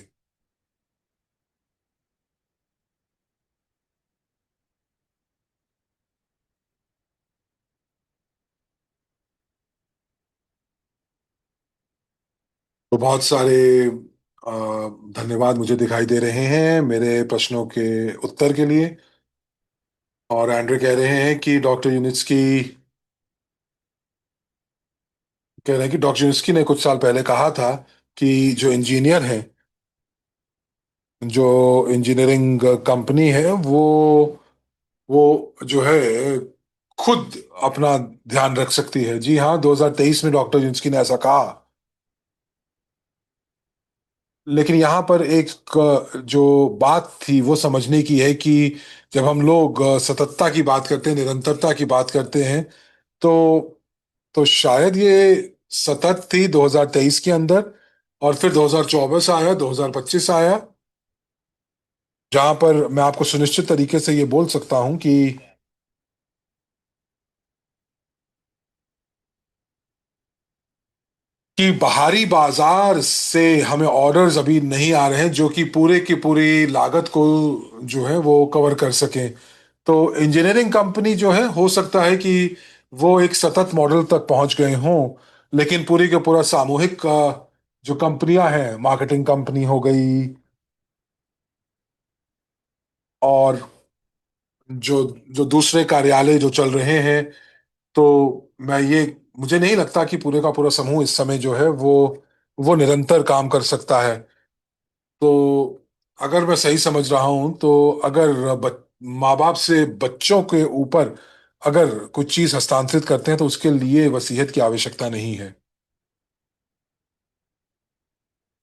तो बहुत सारे अ, धन्यवाद मुझे दिखाई दे रहे हैं मेरे प्रश्नों के उत्तर के लिए। और एंड्रे कह रहे हैं कि डॉक्टर यूनिस्की कह रहे हैं कि डॉक्टर यूनिस्की ने कुछ साल पहले कहा था कि जो इंजीनियर है, जो इंजीनियरिंग कंपनी है, वो जो है खुद अपना ध्यान रख सकती है। जी हाँ, 2023 में डॉक्टर यूनिस्की ने ऐसा कहा। लेकिन यहाँ पर एक जो बात थी वो समझने की है कि जब हम लोग सततता की बात करते हैं, निरंतरता की बात करते हैं, तो शायद ये सतत थी 2023 के अंदर, और फिर 2024 आया, 2025 आया, जहां पर मैं आपको सुनिश्चित तरीके से ये बोल सकता हूं कि बाहरी बाजार से हमें ऑर्डर्स अभी नहीं आ रहे हैं जो कि पूरे की पूरी लागत को जो है वो कवर कर सकें। तो इंजीनियरिंग कंपनी जो है, हो सकता है कि वो एक सतत मॉडल तक पहुंच गए हों, लेकिन पूरी के पूरा सामूहिक जो कंपनियां हैं, मार्केटिंग कंपनी हो गई, और जो जो दूसरे कार्यालय जो चल रहे हैं, तो मैं ये मुझे नहीं लगता कि पूरे का पूरा समूह इस समय जो है वो निरंतर काम कर सकता है। तो अगर मैं सही समझ रहा हूं, तो अगर माँ बाप से बच्चों के ऊपर अगर कुछ चीज हस्तांतरित करते हैं, तो उसके लिए वसीयत की आवश्यकता नहीं है।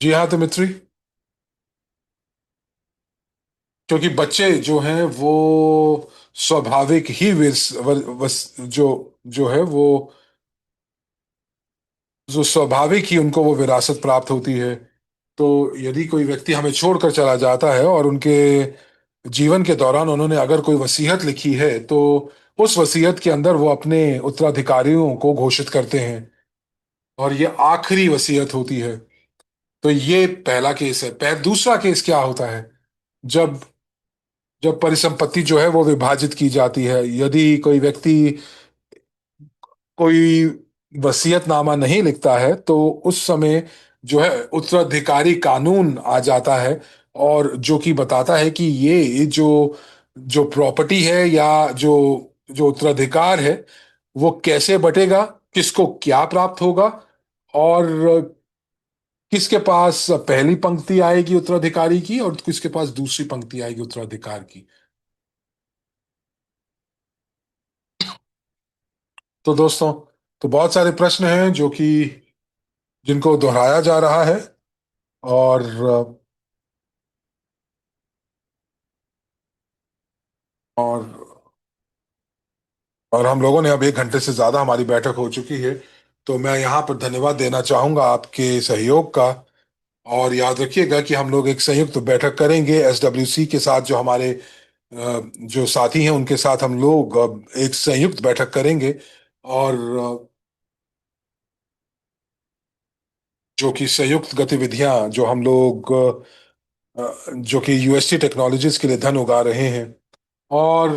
जी हाँ, तो मित्री, क्योंकि बच्चे जो हैं वो स्वाभाविक ही जो है वो जो स्वाभाविक ही उनको वो विरासत प्राप्त होती है। तो यदि कोई व्यक्ति हमें छोड़कर चला जाता है और उनके जीवन के दौरान उन्होंने अगर कोई वसीयत लिखी है, तो उस वसीयत के अंदर वो अपने उत्तराधिकारियों को घोषित करते हैं, और ये आखिरी वसीयत होती है। तो ये पहला केस है। दूसरा केस क्या होता है? जब जब परिसंपत्ति जो है वो विभाजित की जाती है, यदि कोई व्यक्ति कोई वसीयतनामा नहीं लिखता है, तो उस समय जो है उत्तराधिकारी कानून आ जाता है, और जो कि बताता है कि ये जो जो प्रॉपर्टी है, या जो जो उत्तराधिकार है, वो कैसे बटेगा, किसको क्या प्राप्त होगा, और किसके पास पहली पंक्ति आएगी उत्तराधिकारी की, और किसके पास दूसरी पंक्ति आएगी उत्तराधिकार की। तो दोस्तों, तो बहुत सारे प्रश्न हैं जो कि जिनको दोहराया जा रहा है, और और हम लोगों ने अब 1 घंटे से ज्यादा हमारी बैठक हो चुकी है। तो मैं यहाँ पर धन्यवाद देना चाहूंगा आपके सहयोग का। और याद रखिएगा कि हम लोग एक संयुक्त बैठक करेंगे एसडब्ल्यूसी के साथ, जो हमारे जो साथी हैं उनके साथ हम लोग एक संयुक्त बैठक करेंगे। और जो कि संयुक्त गतिविधियां जो हम लोग जो कि यूएसटी टेक्नोलॉजीज के लिए धन उगा रहे हैं। और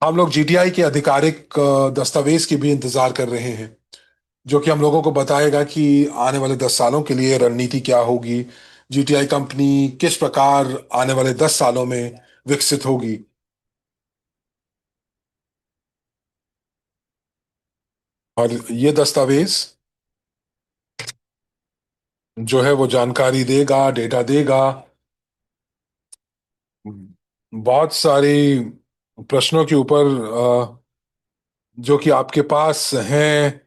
हम लोग जीटीआई के आधिकारिक दस्तावेज की भी इंतजार कर रहे हैं, जो कि हम लोगों को बताएगा कि आने वाले 10 सालों के लिए रणनीति क्या होगी। जीटीआई कंपनी किस प्रकार आने वाले 10 सालों में विकसित होगी। और ये दस्तावेज जो है वो जानकारी देगा, डेटा देगा, बहुत सारी प्रश्नों के ऊपर जो कि आपके पास हैं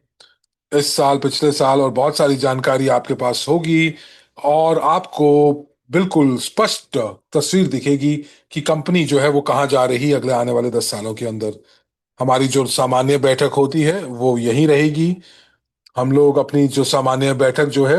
इस साल, पिछले साल, और बहुत सारी जानकारी आपके पास होगी। और आपको बिल्कुल स्पष्ट तस्वीर दिखेगी कि कंपनी जो है वो कहाँ जा रही है अगले आने वाले 10 सालों के अंदर। हमारी जो सामान्य बैठक होती है वो यहीं रहेगी। हम लोग अपनी जो सामान्य बैठक जो है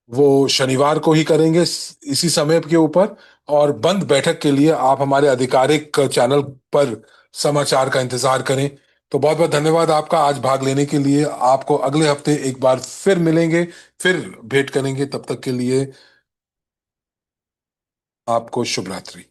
वो शनिवार को ही करेंगे इसी समय के ऊपर। और बंद बैठक के लिए आप हमारे आधिकारिक चैनल पर समाचार का इंतजार करें। तो बहुत बहुत धन्यवाद आपका आज भाग लेने के लिए। आपको अगले हफ्ते एक बार फिर मिलेंगे, फिर भेंट करेंगे। तब तक के लिए आपको शुभ रात्रि।